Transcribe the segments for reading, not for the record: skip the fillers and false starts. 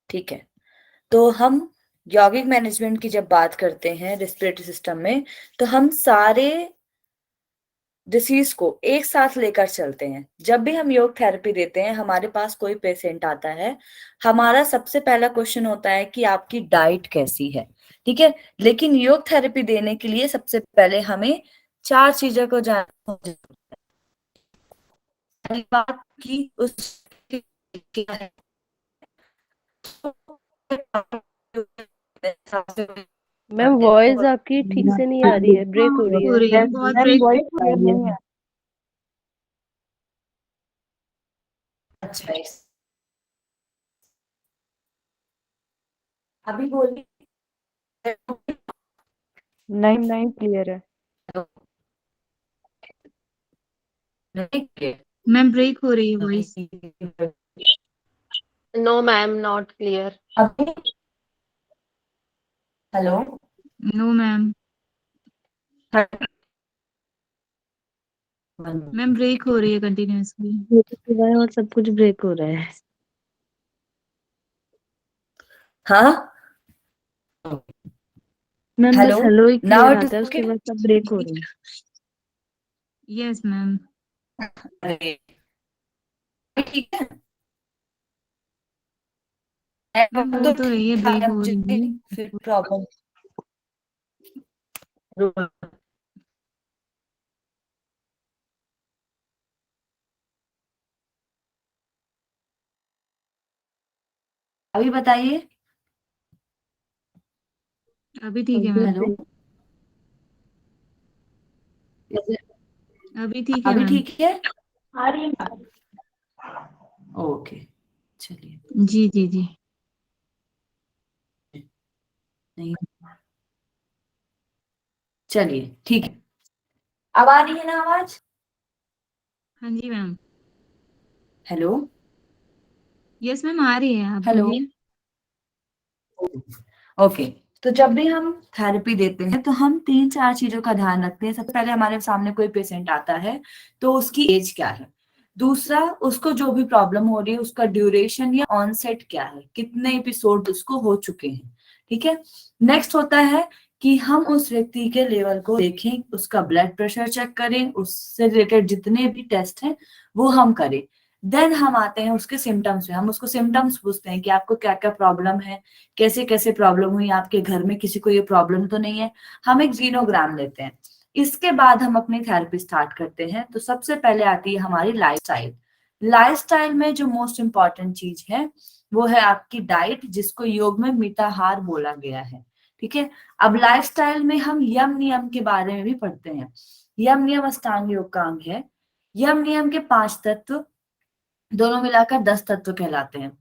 ठीक है, तो हम यौगिक मैनेजमेंट की जब बात करते हैं रेस्पिरेटरी सिस्टम में, तो हम सारे डिसीज को एक साथ लेकर चलते हैं। जब भी हम योग थेरेपी देते हैं, हमारे पास कोई पेशेंट आता है, हमारा सबसे पहला क्वेश्चन होता है कि आपकी डाइट कैसी है। ठीक है, लेकिन योग थेरेपी देने के लिए सबसे पहले हमें 4 चीजों को जानना होता है। पहली बात कि उस क्या है, मैम वॉइस आपकी ठीक से नहीं आ रही है, ब्रेक हो रही है। बहुत ब्रेक हो रही है। अच्छा, अभी बोलिए। नहीं नहीं, क्लियर है। मैम ब्रेक हो रही है voice. No ma'am, not clear. अभी hello, no ma'am, ma'am break हो रही है कंटिन्यूअसली। ये तो सुबह है और सब कुछ ब्रेक हो रहा है। हाँ, मैम बस hello, hello he now clear it is आता है, उसके ओके। बाद सब ब्रेक हो रहा है। Yes ma'am. ठीक है, मैम नेटवर्क हो तो तो रही है, ठीक ब्रेक है, हो मुझे रही है। फिर प्रॉब्लम। अभी बताइए। अभी ठीक है अभी मैम। हेलो, सही। अभी ठीक है अभी मैम। ठीक है, आ रही है। ओके, चलिए। जी जी जी। नहीं, चलिए ठीक है। अब आ रही है ना आवाज? हाँ जी मैम। हेलो, यस मैम, आ रही है, आप हेलो, बोलिए। ओके। तो जब भी हम थेरेपी देते हैं, तो हम 3-4 चीजों का ध्यान रखते हैं। सबसे पहले हमारे सामने कोई पेशेंट आता है, तो उसकी एज क्या है। दूसरा, उसको जो भी प्रॉब्लम हो रही है, उसका ड्यूरेशन या ऑनसेट क्या है, कितने एपिसोड उसको हो चुके हैं। ठीक है, नेक्स्ट होता है कि हम उस व्यक्ति के लेवल को देखें, उसका ब्लड प्रेशर चेक करें, उससे रिलेटेड जितने भी टेस्ट हैं वो हम करें। देन हम आते हैं उसके सिम्टम्स में। हम उसको सिम्टम्स पूछते हैं कि आपको क्या क्या प्रॉब्लम है, कैसे कैसे प्रॉब्लम हुई, आपके घर में किसी को ये प्रॉब्लम तो नहीं है। हम एक जीनोग्राम लेते हैं। इसके बाद हम अपनी थेरेपी स्टार्ट करते हैं। तो सबसे पहले आती है हमारी लाइफस्टाइल। लाइफस्टाइल में जो मोस्ट इम्पॉर्टेंट चीज है, वो है आपकी डाइट, जिसको योग में मिताहार बोला गया है। ठीक है, अब लाइफस्टाइल में हम यम नियम के बारे में भी पढ़ते हैं। यम नियम अष्टांग योग का अंग है। यम नियम के 5 तत्व, दोनों मिलाकर 10 तत्व कहलाते हैं।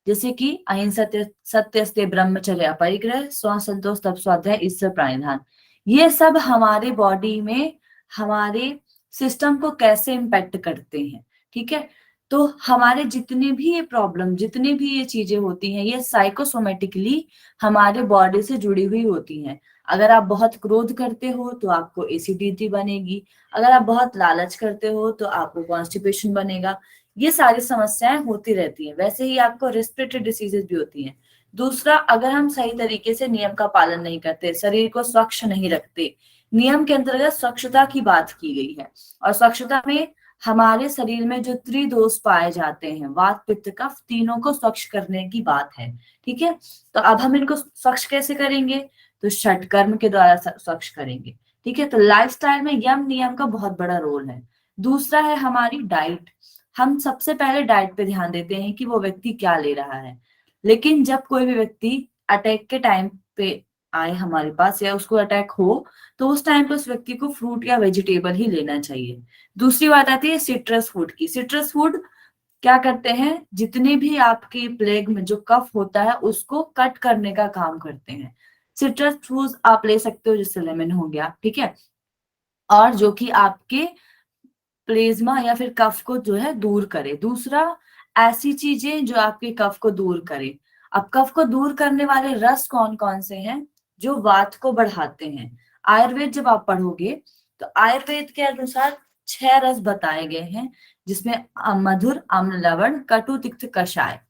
जैसे कि अहिंसा, सत्य, ब्रह्मचर्य, अपरिग्रह, स्व संतोष, तप, स्वाध्याय, ईश्वर प्राणिधान। ये सब हमारे बॉडी में, हमारे सिस्टम को कैसे इम्पैक्ट करते हैं। ठीक है, तो हमारे जितने भी ये प्रॉब्लम, जितनी भी ये चीजें होती हैं, ये साइकोसोमेटिकली हमारे बॉडी से जुड़ी हुई होती हैं। अगर आप बहुत क्रोध करते हो तो आपको एसिडिटी बनेगी। अगर आप बहुत लालच करते हो तो आपको कॉन्स्टिपेशन बनेगा। ये सारी समस्याएं होती रहती हैं। वैसे ही आपको रेस्पिरेटरी डिसीजेस भी होती हैं। दूसरा, अगर हम सही तरीके से नियम का पालन नहीं करते, शरीर को स्वच्छ नहीं रखते, नियम के अंतर्गत स्वच्छता की बात की गई है, और स्वच्छता में हमारे शरीर में जो त्रिदोष पाए जाते हैं, वात पित्त कफ, तीनों को स्वच्छ करने की बात है। ठीक है, तो अब हम इनको स्वच्छ कैसे करेंगे? तो षटकर्म के द्वारा स्वच्छ करेंगे। ठीक है, तो लाइफस्टाइल में यम नियम का बहुत बड़ा रोल है। दूसरा है हमारी डाइट। हम सबसे पहले डाइट पे ध्यान देते हैं कि वो व्यक्ति क्या ले रहा है। लेकिन जब कोई भी व्यक्ति अटैक के टाइम पे आए हमारे पास, या उसको अटैक हो, तो उस टाइम पे उस व्यक्ति को फ्रूट या वेजिटेबल ही लेना चाहिए। दूसरी बात आती है सिट्रस फूड की। सिट्रस फूड क्या करते हैं, जितने भी आपके प्लेग में जो कफ होता है, उसको कट करने का काम करते हैं। सिट्रस फ्रूट आप ले सकते हो, जैसे लेमन हो गया। ठीक है, और जो कि आपके प्लेज्मा या फिर कफ को जो है दूर करे। दूसरा, ऐसी चीजें जो आपके कफ को दूर करे। अब कफ को दूर करने वाले रस कौन कौन से हैं? जो वात को बढ़ाते हैं। आयुर्वेद जब आप पढ़ोगे, तो आयुर्वेद के अनुसार 6 रस बताए गए हैं, जिसमें मधुर, अम्ल, लवण, कटु, तिक्त, कषाय।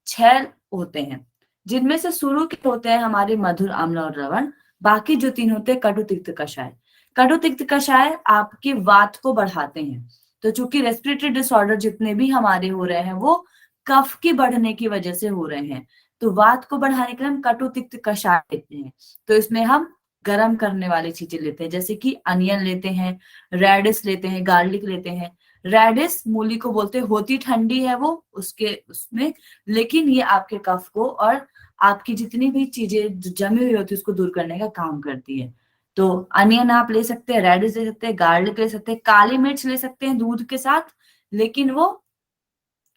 6 होते हैं, जिनमें से शुरू के होते हैं हमारे मधुर, अम्ल और लवण। बाकी जो 3 होते हैं कटु, तिक्त, कषाय। कटु, तिक्त, कषाय आपके वात को बढ़ाते हैं। तो चूंकि रेस्पिरेटरी डिसऑर्डर जितने भी हमारे हो रहे हैं वो कफ की बढ़ने की वजह से हो रहे हैं, तो वात को बढ़ाने के लिए हम कटु, तिक्त, कषाय लेते हैं। तो इसमें हम गर्म करने वाली चीजें लेते हैं, जैसे कि अनियन लेते हैं, रेडिस लेते हैं, गार्लिक लेते हैं। रेडिस मूली को बोलते हैं, होती ठंडी है वो उसके उसमें, लेकिन ये आपके कफ को और आपकी जितनी भी चीजें जमी हुई होती है उसको दूर करने का काम करती है। तो अनियन आप ले सकते हैं, रेडिस ले सकते हैं, गार्लिक ले सकते हैं, काली मिर्च ले सकते हैं दूध के साथ, लेकिन वो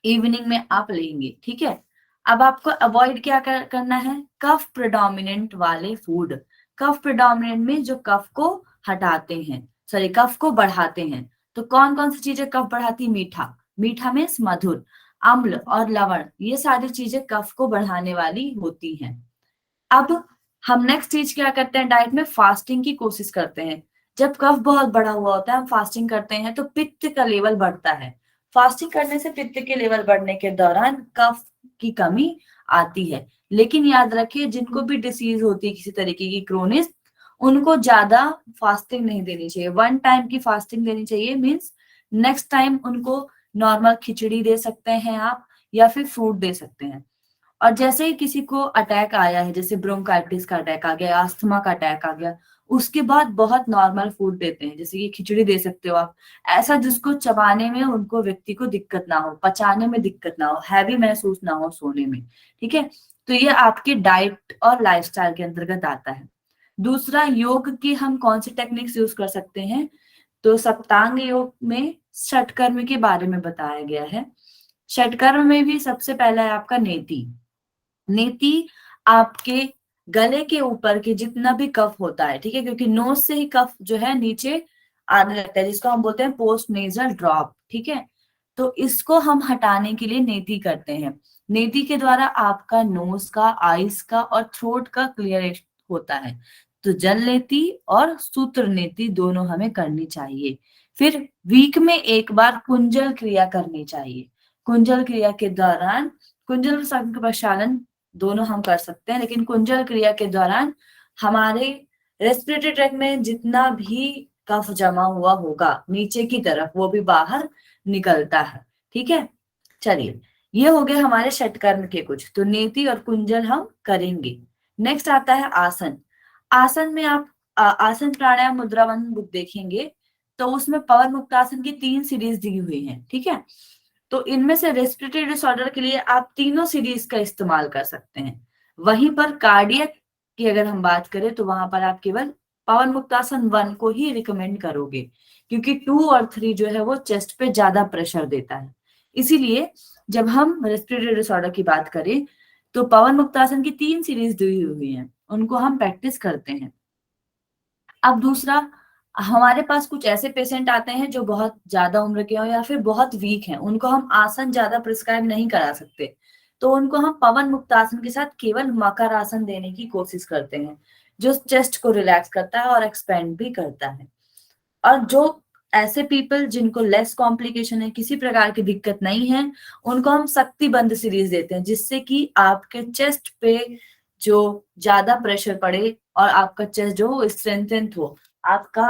इवनिंग में आप लेंगे, ठीक है। अब आपको अवॉइड क्या करना है, कफ प्रेडोमिनेंट वाले फूड। कफ प्रेडोमिनेंट में जो कफ को हटाते हैं, सॉरी कफ को बढ़ाते हैं। तो कौन कौन सी चीजें कफ बढ़ाती, मीठा, मीठा मीन्स मधुर, अम्ल और लवण, ये सारी चीजें कफ को बढ़ाने वाली होती हैं। अब हम नेक्स्ट चीज क्या करते हैं, डाइट में फास्टिंग की कोशिश करते हैं। जब कफ बहुत बढ़ा हुआ होता है, हम फास्टिंग करते हैं तो पित्त का लेवल बढ़ता है। फास्टिंग करने से पित्त के लेवल बढ़ने के दौरान कफ की कमी आती है। लेकिन याद रखिए, जिनको भी डिसीज होती है किसी तरीके की क्रोनिक, उनको ज्यादा फास्टिंग नहीं देनी चाहिए। 1 टाइम की फास्टिंग देनी चाहिए, मीन्स नेक्स्ट टाइम उनको नॉर्मल खिचड़ी दे सकते हैं आप, या फिर फ्रूट दे सकते हैं। और जैसे ही किसी को अटैक आया है, जैसे ब्रोंकाइटिस का अटैक आ गया, अस्थमा का अटैक आ गया, उसके बाद बहुत नॉर्मल फूड देते हैं, जैसे कि खिचड़ी दे सकते हो आप, ऐसा जिसको चबाने में उनको व्यक्ति को दिक्कत ना हो, पचाने में दिक्कत ना हो, हैवी महसूस ना हो सोने में, ठीक है। तो ये आपके डाइट और लाइफस्टाइल के अंतर्गत आता है। दूसरा, योग की हम कौन सी टेक्निक्स यूज कर सकते हैं, तो सप्तांग योग में षटकर्म के बारे में बताया गया है। षटकर्म में भी सबसे पहला है आपका नेति। नेति आपके गले के ऊपर के जितना भी कफ होता है, ठीक है, क्योंकि नोज से ही कफ जो है नीचे आने लगता है, जिसको हम बोलते हैं पोस्ट नेजल ड्रॉप, ठीक है। तो इसको हम हटाने के लिए नेति करते हैं। नेति के द्वारा आपका नोज का, आईज का और थ्रोट का क्लियर होता है। तो जल नेति और सूत्र नेति दोनों हमें करनी चाहिए। फिर वीक में एक बार कुंजल क्रिया करनी चाहिए। कुंजल क्रिया के दौरान, कुंजल संघ प्रक्षालन दोनों हम कर सकते हैं, लेकिन कुंजल क्रिया के दौरान हमारे रेस्पिरेटरी ट्रैक्ट में जितना भी कफ जमा हुआ होगा नीचे की तरफ, वो भी बाहर निकलता है, ठीक है। चलिए, ये हो गए हमारे षटकर्म के कुछ, तो नेति और कुंजल हम करेंगे। नेक्स्ट आता है आसन। आसन में आप आसन प्राणायाम मुद्रावन बुक देखेंगे तो उसमें पवन मुक्तासन की 3 सीरीज दी हुई है, ठीक है। तो इनमें से रेस्पिरेटरी डिसऑर्डर के लिए आप तीनों सीरीज का इस्तेमाल कर सकते हैं। वहीं पर कार्डियक की अगर हम बात करें तो वहां पर आप केवल पवन मुक्तासन 1 को ही रिकमेंड करोगे, क्योंकि 2 और 3 जो है वो चेस्ट पे ज्यादा प्रेशर देता है। इसीलिए जब हम रेस्पिरेटरी डिसऑर्डर की बात करें तो पवन मुक्तासन की 3 सीरीज दी हुई है, उनको हम प्रैक्टिस करते हैं। अब दूसरा, हमारे पास कुछ ऐसे पेशेंट आते हैं जो बहुत ज्यादा उम्र के हो या फिर बहुत वीक हैं, उनको हम आसन ज्यादा प्रिस्क्राइब नहीं करा सकते, तो उनको हम पवन मुक्तासन के साथ केवल मकर आसन देने की कोशिश करते हैं, जो चेस्ट को रिलैक्स करता है और एक्सपेंड भी करता है। और जो ऐसे पीपल जिनको लेस कॉम्प्लिकेशन है, किसी प्रकार की दिक्कत नहीं है, उनको हम शक्तिबंध सीरीज देते हैं, जिससे कि आपके चेस्ट पे जो ज्यादा प्रेशर पड़े और आपका चेस्ट जो स्ट्रेंथेन हो, आपका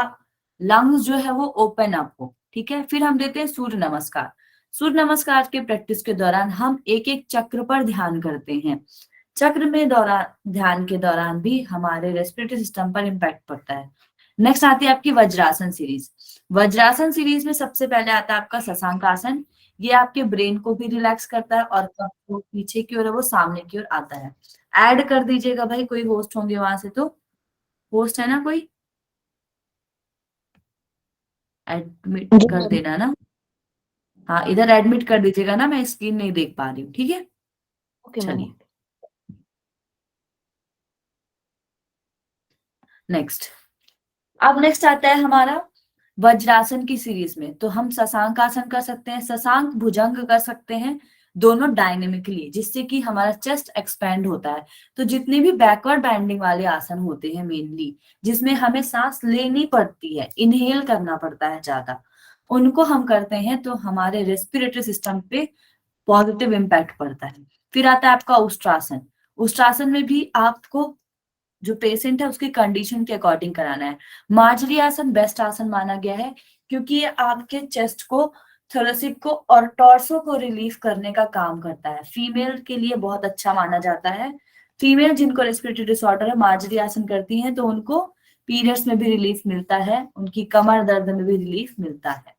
लंग्स जो है वो ओपन अप हो, ठीक है। फिर हम देते हैं सूर्य नमस्कार। सूर्य नमस्कार के प्रैक्टिस के दौरान हम एक एक चक्र पर ध्यान करते हैं। चक्र में दौरान ध्यान के दौरान भी हमारे रेस्पिरेटरी सिस्टम पर इम्पैक्ट पड़ता है। नेक्स्ट आती है आपकी वज्रासन सीरीज। वज्रासन सीरीज में सबसे पहले आता है आपका शशांक आसन। ये आपके ब्रेन को भी रिलैक्स करता है और जो पीछे की ओर है वो सामने की ओर आता है। ऐड कर दीजिएगा भाई, कोई होस्ट होंगे वहां से, तो होस्ट है ना कोई, एडमिट कर देना ना। हाँ, इधर एडमिट कर दीजिएगा ना, मैं स्क्रीन नहीं देख पा रही हूँ, ठीक है। Okay ma'am. चलिए नेक्स्ट। अब नेक्स्ट आता है हमारा वज्रासन की सीरीज में, तो हम शशांक आसन कर सकते हैं, शशांक भुजंग कर सकते हैं, दोनों डायनेमिकली, जिससे कि हमारा चेस्ट एक्सपेंड होता है। तो जितने भी बैकवर्ड बैंडिंग वाले आसन होते हैं मेनली, जिसमें हमें सांस लेनी पड़ती है, इनहेल करना पड़ता है ज्यादा, उनको हम करते हैं तो हमारे रेस्पिरेटरी सिस्टम पे पॉजिटिव इम्पैक्ट पड़ता है। फिर आता है आपका उष्ट्रासन। उष्ट्रासन में भी आपको जो पेशेंट है उसकी कंडीशन के अकॉर्डिंग कराना है। मार्जरी आसन बेस्ट आसन माना गया है क्योंकि ये आपके चेस्ट को, थोरेसिक को और टॉर्सो को रिलीफ करने का काम करता है। फीमेल के लिए बहुत अच्छा माना जाता है। फीमेल जिनको रेस्पिरेटरी डिसऑर्डर है मार्जरी आसन करती हैं तो उनको पीरियड्स में भी रिलीफ मिलता है, उनकी कमर दर्द में भी रिलीफ मिलता है।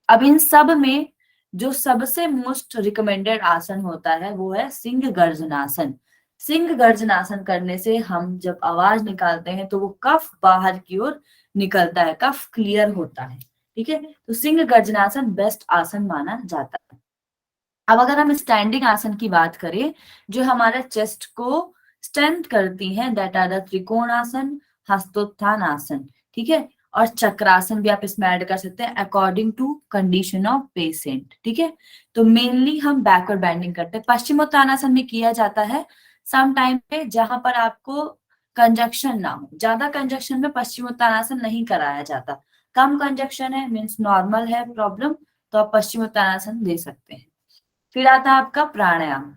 अब इन सब में जो सबसे मोस्ट रिकमेंडेड आसन होता है वो है सिंह गर्जनासन। सिंह गर्जनासन करने से हम जब आवाज निकालते हैं तो वो कफ बाहर की ओर निकलता है, कफ क्लियर होता है। ठीक है, तो सिंह गर्जनासन बेस्ट आसन माना जाता है। अब अगर हम स्टैंडिंग आसन की बात करें जो हमारे चेस्ट को स्ट्रेंथ करती हैं, दैट आर द त्रिकोण आसन, हस्तोत्थान आसन। ठीक है, और चक्रासन भी आप इसमें ऐड कर सकते हैं according to condition of patient. ठीक है, तो मेनली हम बैकवर्ड बेंडिंग करते हैं। पश्चिमोत्तानासन में किया जाता है सम टाइम पे जहां पर आपको कंजक्शन ना हो। ज्यादा कंजक्शन में पश्चिमोत्तानासन नहीं कराया जाता, कम कंजक्शन है मीन्स नॉर्मल है प्रॉब्लम तो आप पश्चिमोत्तानासन दे सकते हैं। फिर आता है आपका प्राणायाम।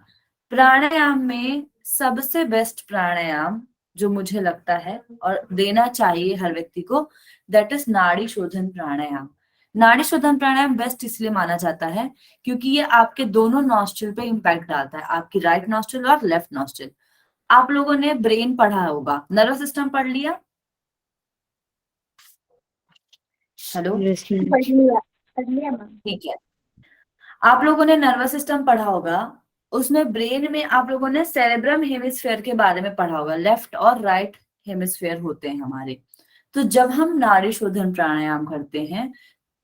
प्राणायाम में सबसे बेस्ट प्राणायाम जो मुझे लगता है और देना चाहिए हर व्यक्ति को, दैट इज नाड़ी शोधन प्राणायाम। नाड़ी शोधन प्राणायाम बेस्ट इसलिए माना जाता है क्योंकि ये आपके दोनों नॉस्ट्रिल पे इम्पैक्ट डालता है, आपकी राइट नॉस्ट्रिल और लेफ्ट नॉस्ट्रिल। आप लोगों ने ब्रेन पढ़ा होगा, नर्वस सिस्टम पढ़ लिया? Hello, yes ma'am. पढ़ लिया मैम। ठीक है, आप लोगों ने नर्वस सिस्टम पढ़ा होगा, उसमें ब्रेन में आप लोगों ने सेरेब्रम हेमिस्फेयर के बारे में पढ़ा होगा, लेफ्ट और राइट हेमिस्फेयर होते हैं हमारे। तो जब हम नाड़ी शोधन प्राणायाम करते हैं,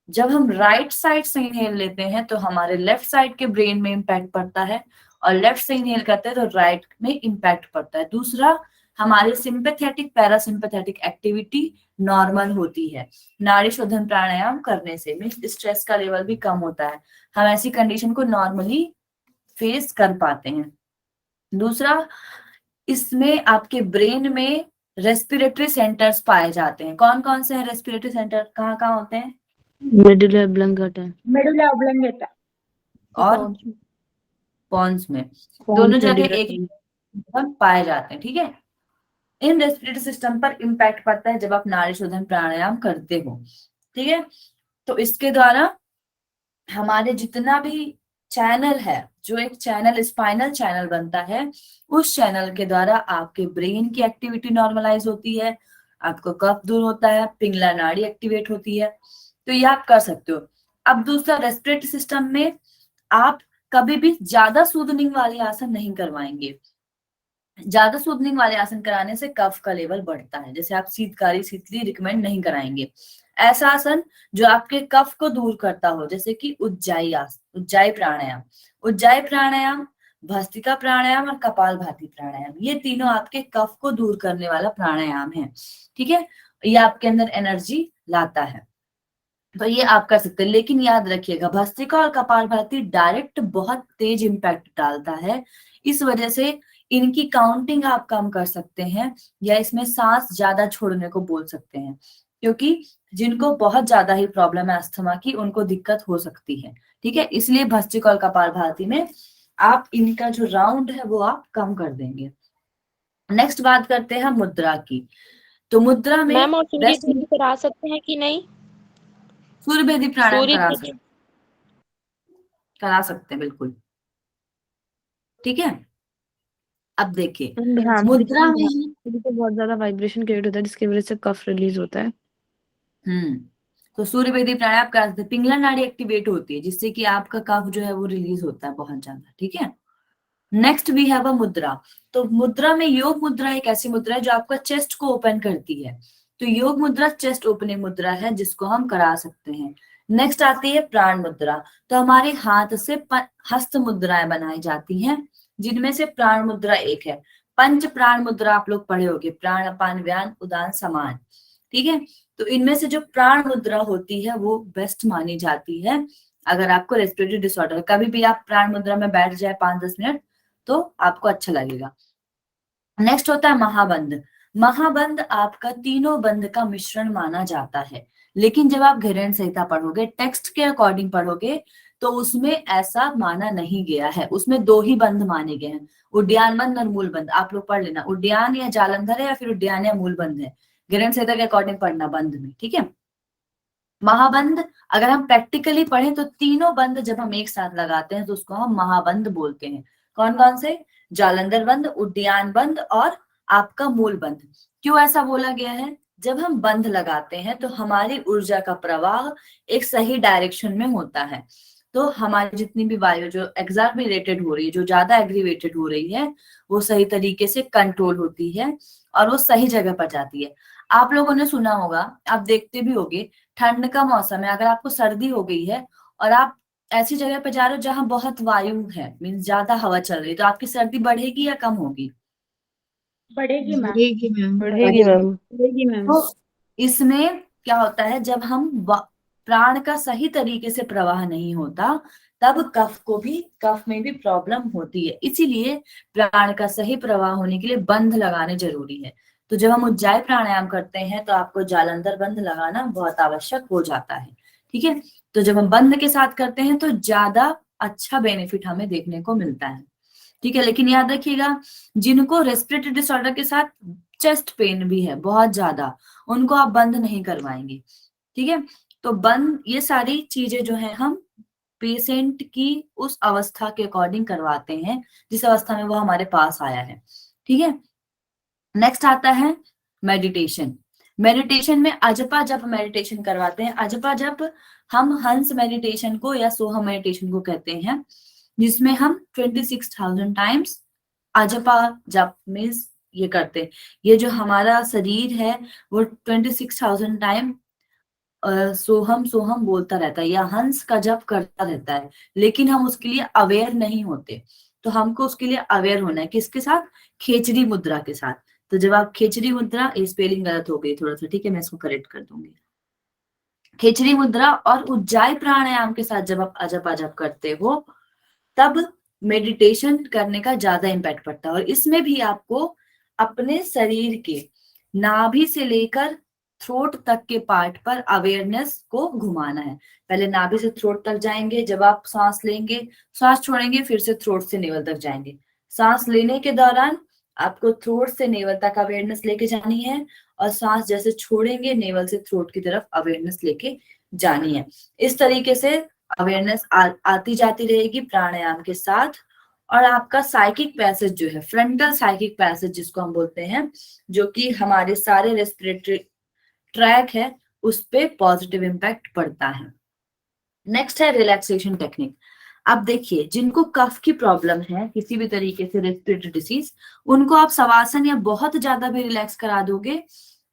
जब हम राइट साइड से इनहेल लेते हैं तो हमारे लेफ्ट साइड के ब्रेन में इम्पैक्ट पड़ता है, और लेफ्ट से इनहेल करते हैं तो राइट में इम्पैक्ट पड़ता है। दूसरा, हमारी सिंपैथेटिक पैरासिम्पैथेटिक एक्टिविटी नॉर्मल होती है नाड़ी शोधन प्राणायाम करने से, मीन्स स्ट्रेस का लेवल भी कम होता है, हम ऐसी कंडीशन को नॉर्मली फेस कर पाते हैं। दूसरा, इसमें आपके ब्रेन में रेस्पिरेटरी सेंटर्स पाए जाते हैं। कौन कौन से हैं रेस्पिरेटरी सेंटर, कहाँ कहाँ होते हैं? मेडुला ऑब्लंगेटा मेडुला ऑब्लंगेटा और पॉन्स में, दोनों जगह एक पाए जाते हैं। ठीक है, इन रेस्पिरेटरी सिस्टम पर इम्पैक्ट पड़ता है जब आप नाड़ी शोधन प्राणायाम करते हो। ठीक है, तो इसके द्वारा हमारे जितना भी चैनल है, जो एक चैनल स्पाइनल चैनल बनता है, उस चैनल के द्वारा आपके ब्रेन की एक्टिविटी नॉर्मलाइज होती है, आपको कफ दूर होता है, पिंगला नाड़ी एक्टिवेट होती है। तो ये आप कर सकते हो। अब दूसरा, रेस्पिरेटरी सिस्टम में आप कभी भी ज्यादा सूदनिंग वाले आसन नहीं करवाएंगे। ज्यादा सूदनिंग वाले आसन कराने से कफ का लेवल बढ़ता है, जैसे आप शीतकारी शीतली रिकमेंड नहीं कराएंगे। ऐसा आसन जो आपके कफ को दूर करता हो, जैसे कि उज्जाई आसन, उज्जाई प्राणायाम, उज्जाई प्राणायाम, भस्त्रिका प्राणायाम और कपालभाति प्राणायाम, ये तीनों आपके कफ को दूर करने वाला प्राणायाम है। ठीक है, ये आपके अंदर एनर्जी लाता है, तो ये आप कर सकते हैं। लेकिन याद रखिएगा, भस्त्रिका और कपालभाति डायरेक्ट बहुत तेज इम्पैक्ट डालता है, इस वजह से इनकी काउंटिंग आप कम कर सकते हैं, या इसमें सांस ज्यादा छोड़ने को बोल सकते हैं, क्योंकि जिनको बहुत ज्यादा ही प्रॉब्लम है अस्थमा की, उनको दिक्कत हो सकती है। ठीक है, इसलिए भस्त्रिका और कपालभाति में आप इनका जो राउंड है वो आप कम कर देंगे। नेक्स्ट बात करते हैं मुद्रा की। तो मुद्रा में मैम और सूर्य भेदी करा सकते हैं कि नहीं? सूर्य भेदी प्राणायाम सूर्य करा सकते हैं बिल्कुल। ठीक है, अब देखिए ध्यान मुद्रा में ही तो बहुत ज्यादा वाइब्रेशन क्रिएट होता है जिसकी वजह से कफ रिलीज होता है। तो सूर्य भेदी प्राणायाम करा सकते हैं, पिंगला नाड़ी एक्टिवेट होती है जिससे कि आपका कफ जो है वो रिलीज होता है बहुत ज्यादा। ठीक है, नेक्स्ट वी हैव अ मुद्रा। तो मुद्रा में योग मुद्रा एक ऐसी मुद्रा है जो आपका चेस्ट को ओपन करती है, तो योग मुद्रा चेस्ट ओपनिंग मुद्रा है जिसको हम करा सकते हैं। नेक्स्ट आती है प्राण मुद्रा। तो हमारे हाथ से हस्त मुद्राएं बनाई जाती हैं, जिनमें से प्राण मुद्रा एक है। पंच प्राण मुद्रा आप लोग पढ़े होंगे, प्राण अपान व्यान उदान समान। ठीक है, तो इनमें से जो प्राण मुद्रा होती है वो बेस्ट मानी जाती है। अगर आपको रेस्पिरेटरी डिसऑर्डर, कभी भी आप प्राण मुद्रा में बैठ जाए 5-10 मिनट तो आपको अच्छा लगेगा। नेक्स्ट होता है महाबंध। महाबंध आपका तीनों बंध का मिश्रण माना जाता है। लेकिन जब आप घिरण संहिता पढ़ोगे, टेक्स्ट के अकॉर्डिंग पढ़ोगे, तो उसमें ऐसा माना नहीं गया है। उसमें दो ही बंध माने गए हैं, उड्डयन बंध और मूल बंध। आप लोग पढ़ लेना, उड्डयन या जालंधर है या फिर उड्डयन या मूल बंध है। घिरण संहिता के अकॉर्डिंग पढ़ना बंध में, ठीक है। महाबंध अगर हम प्रैक्टिकली पढ़ें तो तीनों बंध जब हम एक साथ लगाते हैं तो उसको हम महाबंध बोलते हैं। कौन कौन से? जालंधर बंध, उड्डयन बंध और आपका मूल बंध। क्यों ऐसा बोला गया है? जब हम बंध लगाते हैं तो हमारी ऊर्जा का प्रवाह एक सही डायरेक्शन में होता है। तो हमारी जितनी भी वायु जो एग्जार्बरेटेड हो रही है, जो ज्यादा एग्रीवेटेड हो रही है, वो सही तरीके से कंट्रोल होती है और वो सही जगह पर जाती है। आप लोगों ने सुना होगा, आप देखते भी होगे, ठंड का मौसम है, अगर आपको सर्दी हो गई है और आप ऐसी जगह पे जा रहे हो जहां बहुत वायु है, मीन्स ज्यादा हवा चल रही है, तो आपकी सर्दी बढ़ेगी या कम होगी? बढ़ेगी मैम। बढ़ेगी मैम। बढ़ेगी मैम। बढ़ेगी मैम। तो इसमें क्या होता है, जब हम प्राण का सही तरीके से प्रवाह नहीं होता, तब कफ में भी प्रॉब्लम होती है। इसीलिए प्राण का सही प्रवाह होने के लिए बंध लगाने जरूरी है। तो जब हम उज्जाई प्राणायाम करते हैं तो आपको जालंधर बंध लगाना बहुत आवश्यक हो जाता है, ठीक है। तो जब हम बंध के साथ करते हैं तो ज्यादा अच्छा बेनिफिट हमें देखने को मिलता है, ठीक है। लेकिन याद रखिएगा, जिनको रेस्पिरेटरी डिसऑर्डर के साथ चेस्ट पेन भी है बहुत ज्यादा, उनको आप बंद नहीं करवाएंगे, ठीक है। तो बंद, ये सारी चीजें जो है हम पेशेंट की उस अवस्था के अकॉर्डिंग करवाते हैं जिस अवस्था में वो हमारे पास आया है, ठीक है। नेक्स्ट आता है मेडिटेशन। मेडिटेशन में अजपा जप मेडिटेशन करवाते हैं। अजपा जप हम हंस मेडिटेशन को या सोहम मेडिटेशन को कहते हैं, जिसमें हम 26,000 टाइम्स अजपा जप मीन्स ये करते हैं। ये जो हमारा शरीर है वो 26,000 टाइम सोहम सोहम बोलता रहता है या हंस का जप करता रहता है, लेकिन हम उसके लिए अवेयर नहीं होते। तो हमको उसके लिए अवेयर होना है, किसके साथ? खेचरी मुद्रा के साथ। तो जब आप खेचरी मुद्रा, स्पेलिंग गलत हो गई थोड़ा सा, ठीक है, मैं इसको करेक्ट कर दूंगी। खेचरी मुद्रा और उज्जाई प्राणायाम के साथ जब आप अजप अजप करते हो, तब मेडिटेशन करने का ज्यादा इम्पैक्ट पड़ता है। और इसमें भी आपको अपने शरीर के नाभि से लेकर थ्रोट तक के पार्ट पर अवेयरनेस को घुमाना है। पहले नाभि से थ्रोट तक जाएंगे, जब आप सांस लेंगे, सांस छोड़ेंगे, फिर से थ्रोट से नेवल तक जाएंगे। सांस लेने के दौरान आपको थ्रोट से नेवल तक अवेयरनेस लेके जानी है, और सांस जैसे छोड़ेंगे, नेवल से थ्रोट की तरफ अवेयरनेस लेके जानी है। इस तरीके से अवेयरनेस आती जाती रहेगी प्राणायाम के साथ। और आपका साइकिक पैसेज जो है, फ्रंटल साइकिक पैसेज जिसको हम बोलते हैं, जो कि हमारे सारे रेस्पिरेटरी ट्रैक है, उस पे पॉजिटिव इम्पैक्ट पड़ता है। नेक्स्ट है रिलैक्सेशन टेक्निक। अब देखिए, जिनको कफ की प्रॉब्लम है, किसी भी तरीके से रेस्पिरेटरी डिसीज, उनको आप शवासन या बहुत ज्यादा भी रिलैक्स करा दोगे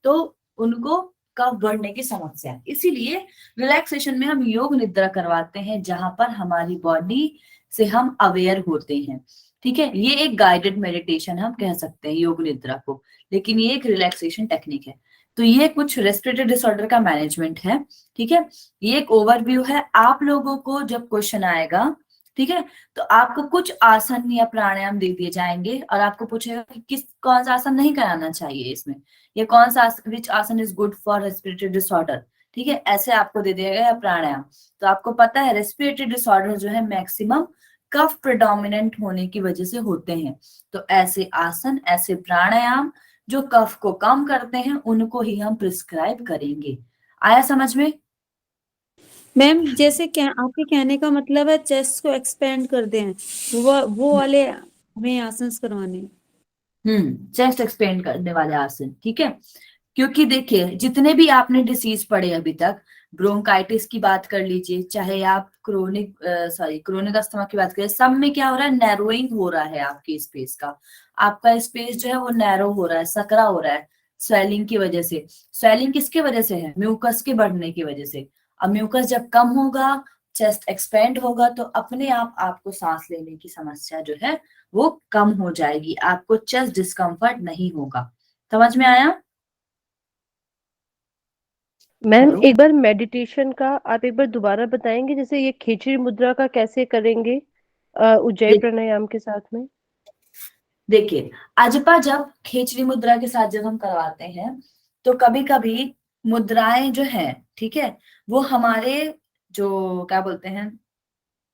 तो उनको कफ बढ़ने की समस्या है। इसीलिए रिलैक्सेशन में हम योग निद्रा करवाते हैं, जहां पर हमारी बॉडी से हम अवेयर होते हैं, ठीक है। ये एक गाइडेड मेडिटेशन हम कह सकते हैं योग निद्रा को, लेकिन ये एक रिलैक्सेशन टेक्निक है। तो ये कुछ रेस्पिरेटरी डिसऑर्डर का मैनेजमेंट है, ठीक है। ये एक ओवरव्यू है। आप लोगों को जब क्वेश्चन आएगा, ठीक है, तो आपको कुछ आसन या प्राणायाम दे दिए जाएंगे और आपको पूछेगा कि कौन सा आसन नहीं कराना चाहिए इसमें, या कौन सा विच आसन is good for respiratory disorder, ठीक है, ऐसे आपको दे दिया गया प्राणायाम। तो आपको पता है रेस्पिरेटरी डिसऑर्डर जो है मैक्सिमम कफ प्रेडोमिनेंट होने की वजह से होते हैं। तो ऐसे आसन, ऐसे प्राणायाम जो कफ को कम करते हैं, उनको ही हम प्रिस्क्राइब करेंगे। आया समझ में? मैम जैसे आपके कहने का मतलब है चेस्ट को एक्सपेंड कर दें, वो वाले हमें आसन करवाने हैं। चेस्ट एक्सपेंड करने वाले आसन, ठीक है। क्योंकि देखिए, जितने भी आपने डिसीज पढ़े अभी तक, ब्रोंकाइटिस की बात कर लीजिए, चाहे आप क्रोनिक अस्थमा की बात करें, सब में क्या हो रहा है? नैरोइंग हो रहा है आपके स्पेस का। आपका स्पेस जो है वो नैरो हो रहा है, सकरा हो रहा है स्वेलिंग की वजह से। स्वेलिंग किसके वजह से है? म्यूकस के बढ़ने की वजह से। अब म्यूकस जब कम होगा, चेस्ट एक्सपेंड होगा, तो अपने आप आपको सांस लेने की समस्या जो है वो कम हो जाएगी, आपको चेस्ट डिस्कम्फर्ट नहीं होगा। समझ में आया? मैम एक बार मेडिटेशन का आप एक बार दोबारा बताएंगे, जैसे ये खिचड़ी मुद्रा का कैसे करेंगे उज्जाई प्राणायाम के साथ में? देखिए, अजपा जब खेचरी मुद्रा के साथ जब हम करवाते हैं, तो कभी कभी मुद्राएं जो है, ठीक है, वो हमारे जो क्या बोलते हैं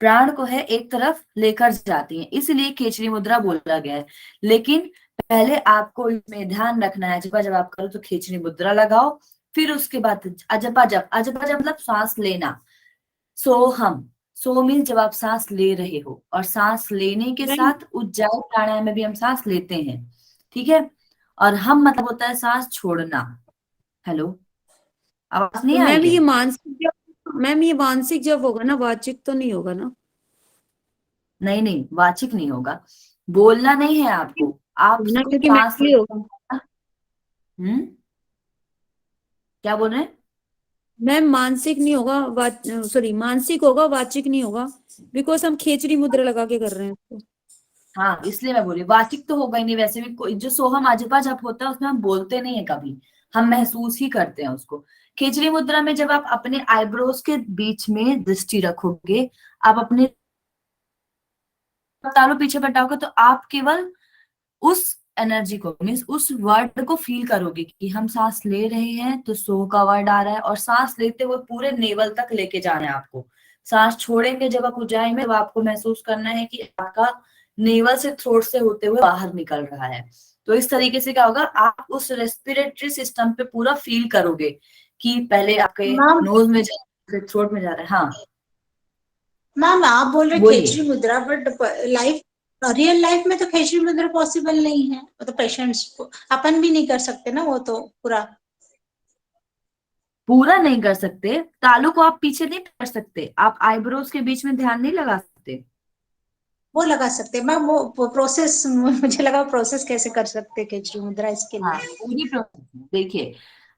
प्राण को है एक तरफ लेकर जाती हैं, इसलिए खेचरी मुद्रा बोला गया है। लेकिन पहले आपको इसमें ध्यान रखना है, जब आप करो तो खेचरी मुद्रा लगाओ, फिर उसके बाद अजपा जप। अजपा जप मतलब सांस लेना। सोहम, सो मीन जब आप सांस ले रहे हो, और सांस लेने के मैम साथ उज्जाई प्राणायाम में भी हम सांस लेते हैं, ठीक है। और हम मतलब होता है सांस छोड़ना। हेलो, आवाज नहीं तो आ मैम रही ये है? मानसिक जब, मैम ये मानसिक जब होगा ना, वाचिक तो नहीं होगा ना? नहीं नहीं, वाचिक नहीं होगा, बोलना नहीं है आपको, ना, आपको क्योंकि सांस मेंटली होगा। हम्म, क्या बोल रहे हैं? मैम मानसिक नहीं होगा, सॉरी मानसिक होगा, वाचिक नहीं होगा, बिकॉज हम खेचरी मुद्रा लगा के कर रहे हैं इसको। हाँ, इसलिए मैं बोली वाचिक तो होगा ही नहीं। वैसे भी कोई जो सोहम आजपा जप होता है उसमें हम बोलते नहीं है कभी, हम महसूस ही करते हैं उसको। खेचरी मुद्रा में जब आप अपने आईब्रोज के बीच में दृष्टि रखोगे, आप अपने तालू पीछे पटाओगे, तो आप केवल उस एनर्जी को, मीन्स उस वर्ड को फील करोगे कि हम सांस ले रहे हैं तो सो का वर्ड आ रहा है, और सांस लेते हुए पूरे नेवल तक लेके जाना है आपको। सांस छोड़ेंगे जब आप ऊंचाई में, तो आपको महसूस करना है कि आपका नेवल से, थ्रोट से होते हुए बाहर निकल रहा है। तो इस तरीके से क्या होगा, आप उस रेस्पिरेटरी सिस्टम पे पूरा फील करोगे कि पहले आपके मैम नोज में जा रहा है, थ्रोट में जा रहा है। हाँ मैम आप बोल रहे बोलिए। खेचरी मुद्रा, बट लाइफ रियल लाइफ में तो खेचरी मुद्रा पॉसिबल नहीं है, वो तो पेशेंट्स को अपन भी नहीं कर सकते ना, वो तो पूरा। पूरा नहीं कर सकते, तालू को आप पीछे नहीं कर सकते, आप आईब्रोज के बीच में ध्यान नहीं लगा सकते। वो लगा सकते मैम, वो प्रोसेस मुझे लगा प्रोसेस कैसे कर सकते खेचरी मुद्रा इसके हाँ, लिए। पूरी प्रोसेस देखिए,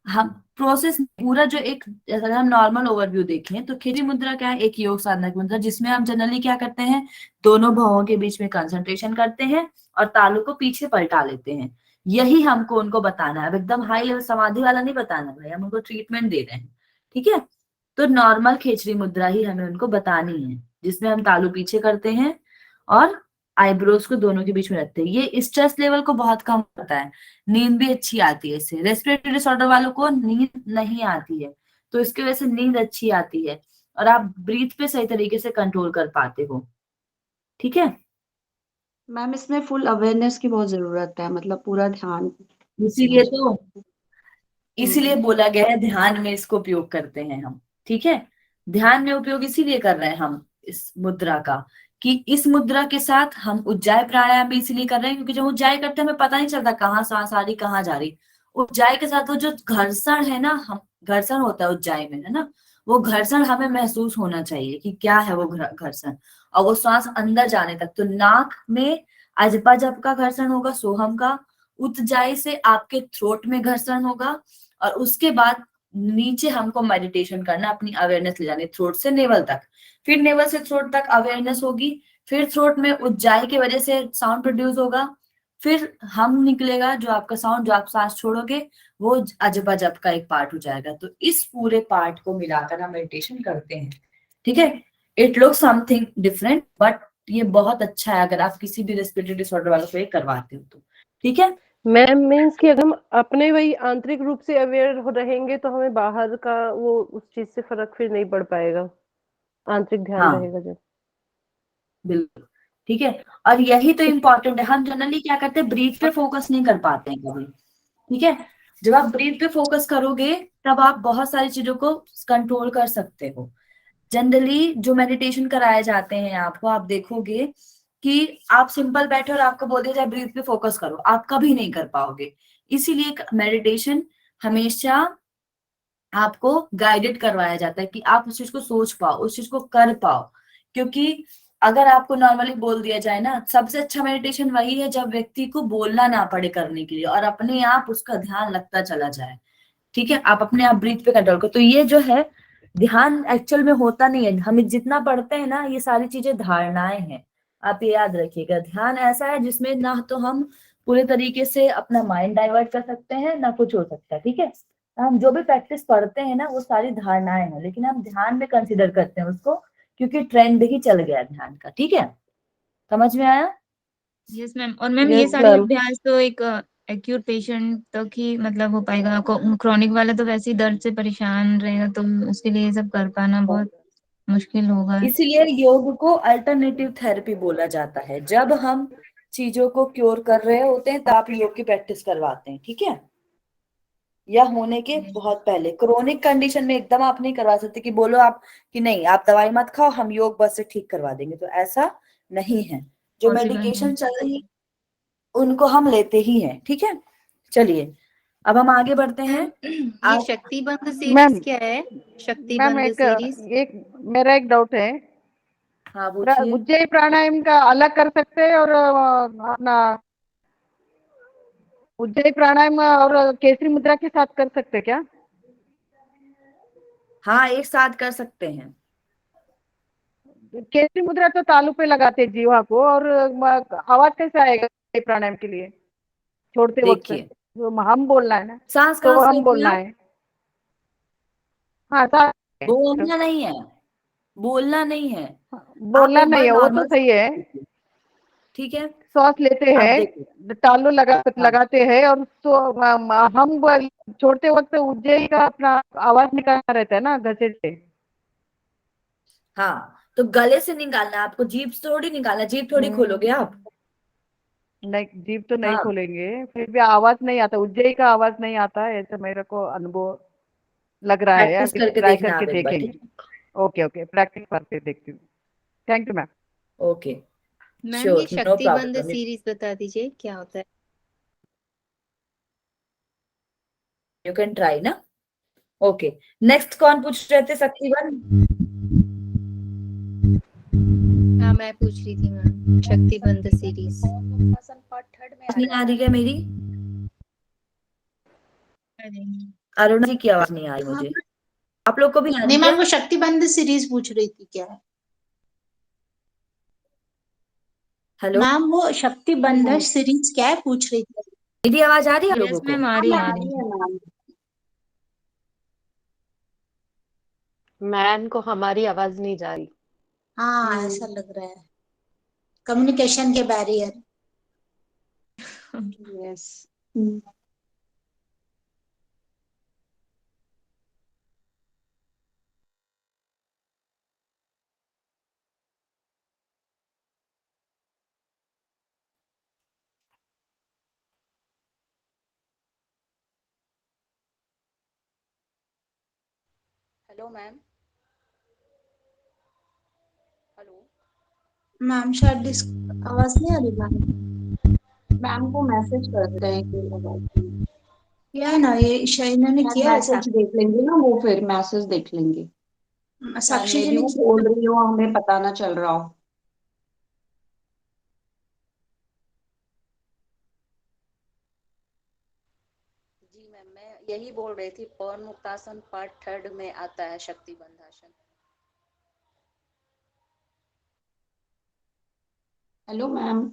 हम प्रोसेस पूरा जो एक, अगर हम नॉर्मल ओवरव्यू देखें तो खेचरी मुद्रा क्या है, एक योग साधना की मुद्रा, जिसमें हम जनरली क्या करते हैं, दोनों भौहों के बीच में कंसंट्रेशन करते हैं और तालू को पीछे पलटा लेते हैं। यही हमको उनको बताना है। अब एकदम हाई लेवल समाधि वाला नहीं बताना भाई, हम उनको ट्रीटमेंट दे रहे हैं, ठीक है। तो नॉर्मल खेचरी मुद्रा ही हमें उनको बतानी है, जिसमें हम तालू पीछे करते हैं और आईब्रोज को दोनों के बीच में रखते हैं। ये स्ट्रेस लेवल को बहुत कम करता है, नींद भी अच्छी आती है इससे। रेस्पिरेटरी डिसऑर्डर वालों को नींद नहीं आती है, तो इसकी वजह से नींद अच्छी आती है, और आप ब्रीथ पे सही तरीके से कंट्रोल कर पाते हो, ठीक है। मैम इसमें फुल अवेयरनेस की बहुत जरूरत है, मतलब पूरा ध्यान। इसीलिए तो, इसीलिए हम्म। बोला गया है ध्यान में इसको उपयोग करते हैं हम, ठीक है। ध्यान में उपयोग इसीलिए कर रहे हैं हम इस मुद्रा का, कि इस मुद्रा के साथ हम उज्जाई प्राणायाम भी इसीलिए कर रहे हैं, क्योंकि जब उज्जाई करते हैं हमें पता नहीं चलता कहाँ सांस आ रही कहाँ जा रही। उज्जाई के साथ वो जो घर्षण है ना, हम घर्षण होता है उज्जाई में, है ना, वो घर्षण हमें महसूस होना चाहिए कि क्या है वो घर्षण, और वो सांस अंदर जाने तक। तो नाक में अजपा जप का घर्षण होगा, सोहम का। उज्जाई से आपके थ्रोट में घर्षण होगा, और उसके बाद नीचे हमको मेडिटेशन करना, अपनी अवेयरनेस ले जानी थ्रोट से नेवल तक। फिर नेवल से थ्रोट तक अवेयरनेस होगी, फिर थ्रोट में उज्जाई की वजह से साउंड प्रोड्यूस होगा, फिर हम निकलेगा जो आपका साउंड, जो आप सांस छोड़ोगे वो अजपा जप का एक पार्ट हो जाएगा। तो इस पूरे पार्ट को मिलाकर हम मेडिटेशन करते हैं, ठीक है। It look something different, but ये बहुत अच्छा है अगर आप किसी भी रेस्पिरेटरी डिसऑर्डर वालों को ये करवाते हो तो, ठीक है। मैम मीन्स कि अगर हम अपने वही आंतरिक रूप से अवेयर रहेंगे तो हमें बाहर का वो उस चीज से फर्क फिर नहीं पड़ पाएगा, आंतरिक ध्यान हाँ रहेगा जब। बिल्कुल, ठीक है। और यही तो इम्पोर्टेंट है, हम जनरली क्या करते हैं, ब्रीथ पे फोकस नहीं कर पाते हैं कभी, ठीक है। जब आप ब्रीथ पे फोकस करोगे तब आप बहुत सारी चीजों को कंट्रोल कर सकते हो। जनरली जो मेडिटेशन कराए जाते हैं आपको, आप देखोगे कि आप सिंपल बैठे और आपको बोल दिया जाए ब्रीथ पे फोकस करो, आप कभी नहीं कर पाओगे। इसीलिए मेडिटेशन हमेशा आपको गाइडेड करवाया जाता है कि आप उस चीज को सोच पाओ, उस चीज को कर पाओ। क्योंकि अगर आपको नॉर्मली बोल दिया जाए ना, सबसे अच्छा मेडिटेशन वही है जब व्यक्ति को बोलना ना पड़े करने के लिए, और अपने आप उसका ध्यान लगता चला जाए, ठीक है। आप अपने आप ब्रीथ पे कंट्रोल करो। तो ये जो है ध्यान एक्चुअल में होता नहीं है, हम जितना पढ़ते हैं ना, ये सारी चीजें धारणाएं हैं। आप ये याद रखिएगा, ध्यान ऐसा है जिसमें ना तो हम पूरे तरीके से अपना माइंड डाइवर्ट कर सकते हैं, ना कुछ हो सकता है, ठीक है। हम जो भी प्रैक्टिस पढ़ते हैं ना वो सारी धारणाएं हैं, लेकिन हम ध्यान में कंसिडर करते हैं उसको, क्योंकि ट्रेंड ही चल गया ध्यान का, ठीक है। समझ में आया? Yes ma'am. और मैम ये यस सारे मैम। अभ्यास तो एक एक्यूट पेशेंट तक ही मतलब हो पाएगा। क्रोनिक वाला तो वैसे ही दर्द से परेशान रहेगा, तो उसके लिए ये सब कर पाना बहुत मुश्किल होगा। इसीलिए योग को अल्टरनेटिव थेरेपी बोला जाता है। जब हम चीजों को क्योर कर रहे होते हैं तब आप योग की प्रैक्टिस करवाते हैं, ठीक है? या होने के बहुत पहले। क्रोनिक कंडीशन में एकदम आप नहीं करवा सकते कि बोलो आप कि नहीं आप दवाई मत खाओ, हम योग बस से ठीक करवा देंगे, तो ऐसा नहीं है। जो पॉसिबल नहीं। मेडिकेशन चल रही उनको हम लेते ही हैं, ठीक है? चलिए अब हम आगे बढ़ते हैं। ये आज शक्तिबंध मैम सीरीज क्या है? मैम शक्तिबंध एक सीरीज। एक मेरा एक डाउट है। हाँ पूछिए। उज्जयी प्राणायाम का अलग कर सकते हैं और अपना उज्जयी प्राणायाम और केसरी मुद्रा के साथ कर सकते हैं क्या? हाँ एक साथ कर सकते हैं। केसरी मुद्रा तो तालू पे लगाते हैं जीवा को, और आवाज कैसे आएगा उज्जयी प्राणायाम के लिए छोड़ते वक्त? देखिए जो हम बोलना है ना, सांस तो कहाँ वो से हम लेते हैं बोलना आप? है। हाँ साथ में। बोलना नहीं है, बोलना नहीं है। आप बोलना एक नहीं बार है, वो तो नॉर्मल, सही है। ठीक है? श्वास लेते आप देखो। हैं, तालू हाँ लगाते हैं, और तो हम छोड़ते वक्त उज्जयी का अपना आवाज निकालना रहता है ना घसे से। हाँ, तो गले से निकालना है आपको, जीभ से थोड़ी निकालना, जीभ थोड़ी खोलोगे आप। नहीं, जीभ तो नहीं हाँ खोलेंगे, फिर भी आवाज नहीं आता, उज्जयी का आवाज नहीं आता है, ऐसा मेरे को अनुभव लग रहा है। प्रैक्टिस अभी करके ट्राई देखना करके आप एक बार, देखेंगे। ठीक है? ओके ओके, प्रैक्टिस करके देखती हूँ। Thank you ma'am. Okay ma'am ये श्योर, नो शक्तिबंध प्रॉब्लम। सीरीज बता दीजिए क्या होता है। यू कैन ट्राई ना। ओके, नेक्स्ट कौन पूछ रहे थे? शक्तिवन। हाँ मैं पूछ रही थी मैम, शक्तिबंध सीरीज। पार्ट थर्ड में नहीं आ रही क्या मेरी? अरुणा जी की आवाज नहीं आ रही हाँ, मुझे। आप लोग को भी नहीं आ नहीं रही मैम, क्या? वो शक्तिबंध सीरीज पूछ रही थी क्या? हेलो, मैम वो शक्तिबंध सीरीज क्या है पूछ रही थी। मेरी आवाज आ रही है आप यस लोगों को? मैम, आ रही है, आ रही है। मैम को हमारी आवाज नहीं जा रही। हाँ ऐसा लग रहा है, कम्युनिकेशन के barrier. Yes. Hello ma'am. Hello ma'am शायद आवाज नहीं आ रही मैम। मैम को मैसेज करते हैं कि आवाज नहीं। किया है ना, ये शाइना ने शायद किया ऐसा। मैसेज देख लेंगे ना, वो फिर मैसेज देख लेंगे। शायद साक्षी मे जी बी ने वो किया। बोल रही हो, हमें पता ना चल रहा हो। जी मैम, मैं यही बोल रही थी, पवन मुक्तासन पार्ट थर्ड में आता है शक्तिबंधासन। Hello ma'am.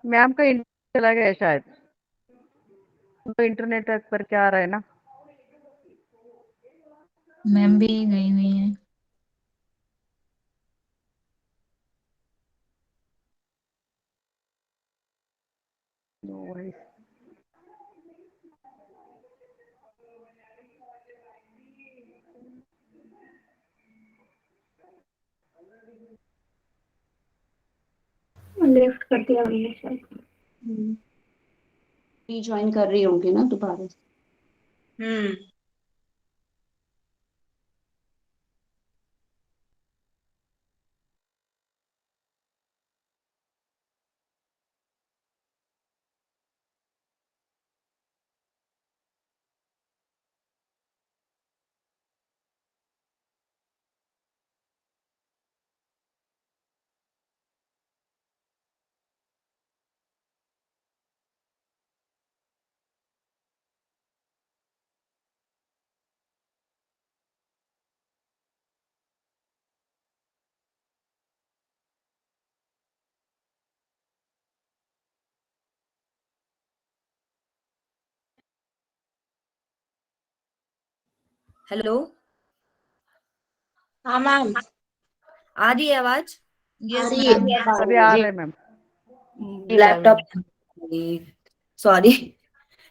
मैम का इंटरनेट चला गया है शायद, तो इंटरनेट पर क्या आ रहा है ना। मैम भी गई हुई है। No worries. लेफ्ट कर दिया मैंने शायद। ज्वाइन कर रही होंगी ना दोबारा से। हम्म। हेलो, हाँ मैम। आ रही है आवाज? यस रही है मैम। अभी आ रहे हैं मैम। Laptop, sorry.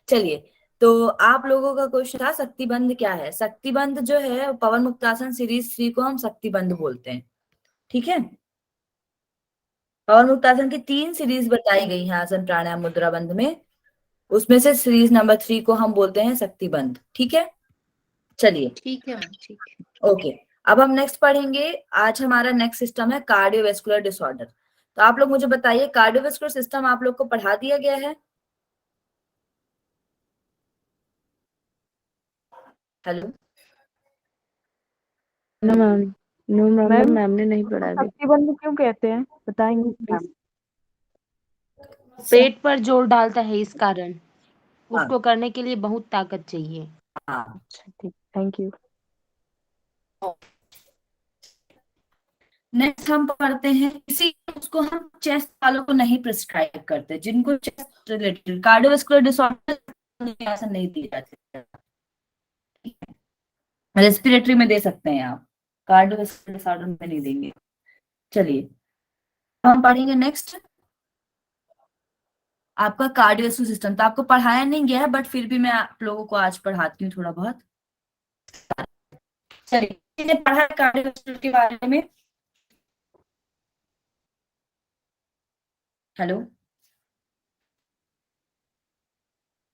चलिए, तो आप लोगों का क्वेश्चन था शक्तिबंध क्या है। शक्तिबंध जो है पवन मुक्तासन सीरीज 3 को हम शक्तिबंध बोलते हैं, ठीक है। पवन मुक्तासन की 3 सीरीज बताई गई हैं आसन प्राणायाम मुद्रा बंध में, उसमें से सीरीज नंबर 3 को हम बोलते हैं शक्तिबंध, ठीक है। चलिए, ठीक है मैम, ठीक है। ओके। अब हम नेक्स्ट पढ़ेंगे। आज हमारा नेक्स्ट सिस्टम है कार्डियोवेस्कुलर डिसऑर्डर। तो आप लोग मुझे बताइए, कार्डियोवेस्कुलर सिस्टम आप लोग को पढ़ा दिया गया है? Hello, no ma'am, no ma'am, ma'am ma'am ने नहीं पढ़ा अभी। शक्तिबंध क्यों कहते हैं, बताएंगे मैम, प्लीज? पेट पर जोर डालता है, इस कारण हाँ उसको करने के लिए बहुत ताकत चाहिए। हाँ। अच्छा ठीक, थैंक यू। नेक्स्ट हम पढ़ते हैं, इसी उसको हम चेस्ट वालों को नहीं प्रिस्क्राइब करते, जिनको चेस्ट रिलेटेड कार्डियोवेस्कुलर डिसऑर्डर ऐसा नहीं दिया जाता, रेस्पिरेटरी में दे सकते हैं आप, कार्डियोवेस्कुलर डिसऑर्डर में नहीं देंगे। चलिए, हम पढ़ेंगे नेक्स्ट आपका कार्डियोवेस्कुलर सिस्टम। तो आपको पढ़ाया नहीं गया है, बट फिर भी मैं आप लोगों को आज पढ़ाती हूँ थोड़ा बहुत। चलिए, किसने पढ़ा है कार्डियोवेस्कुलर के बारे में? हेलो,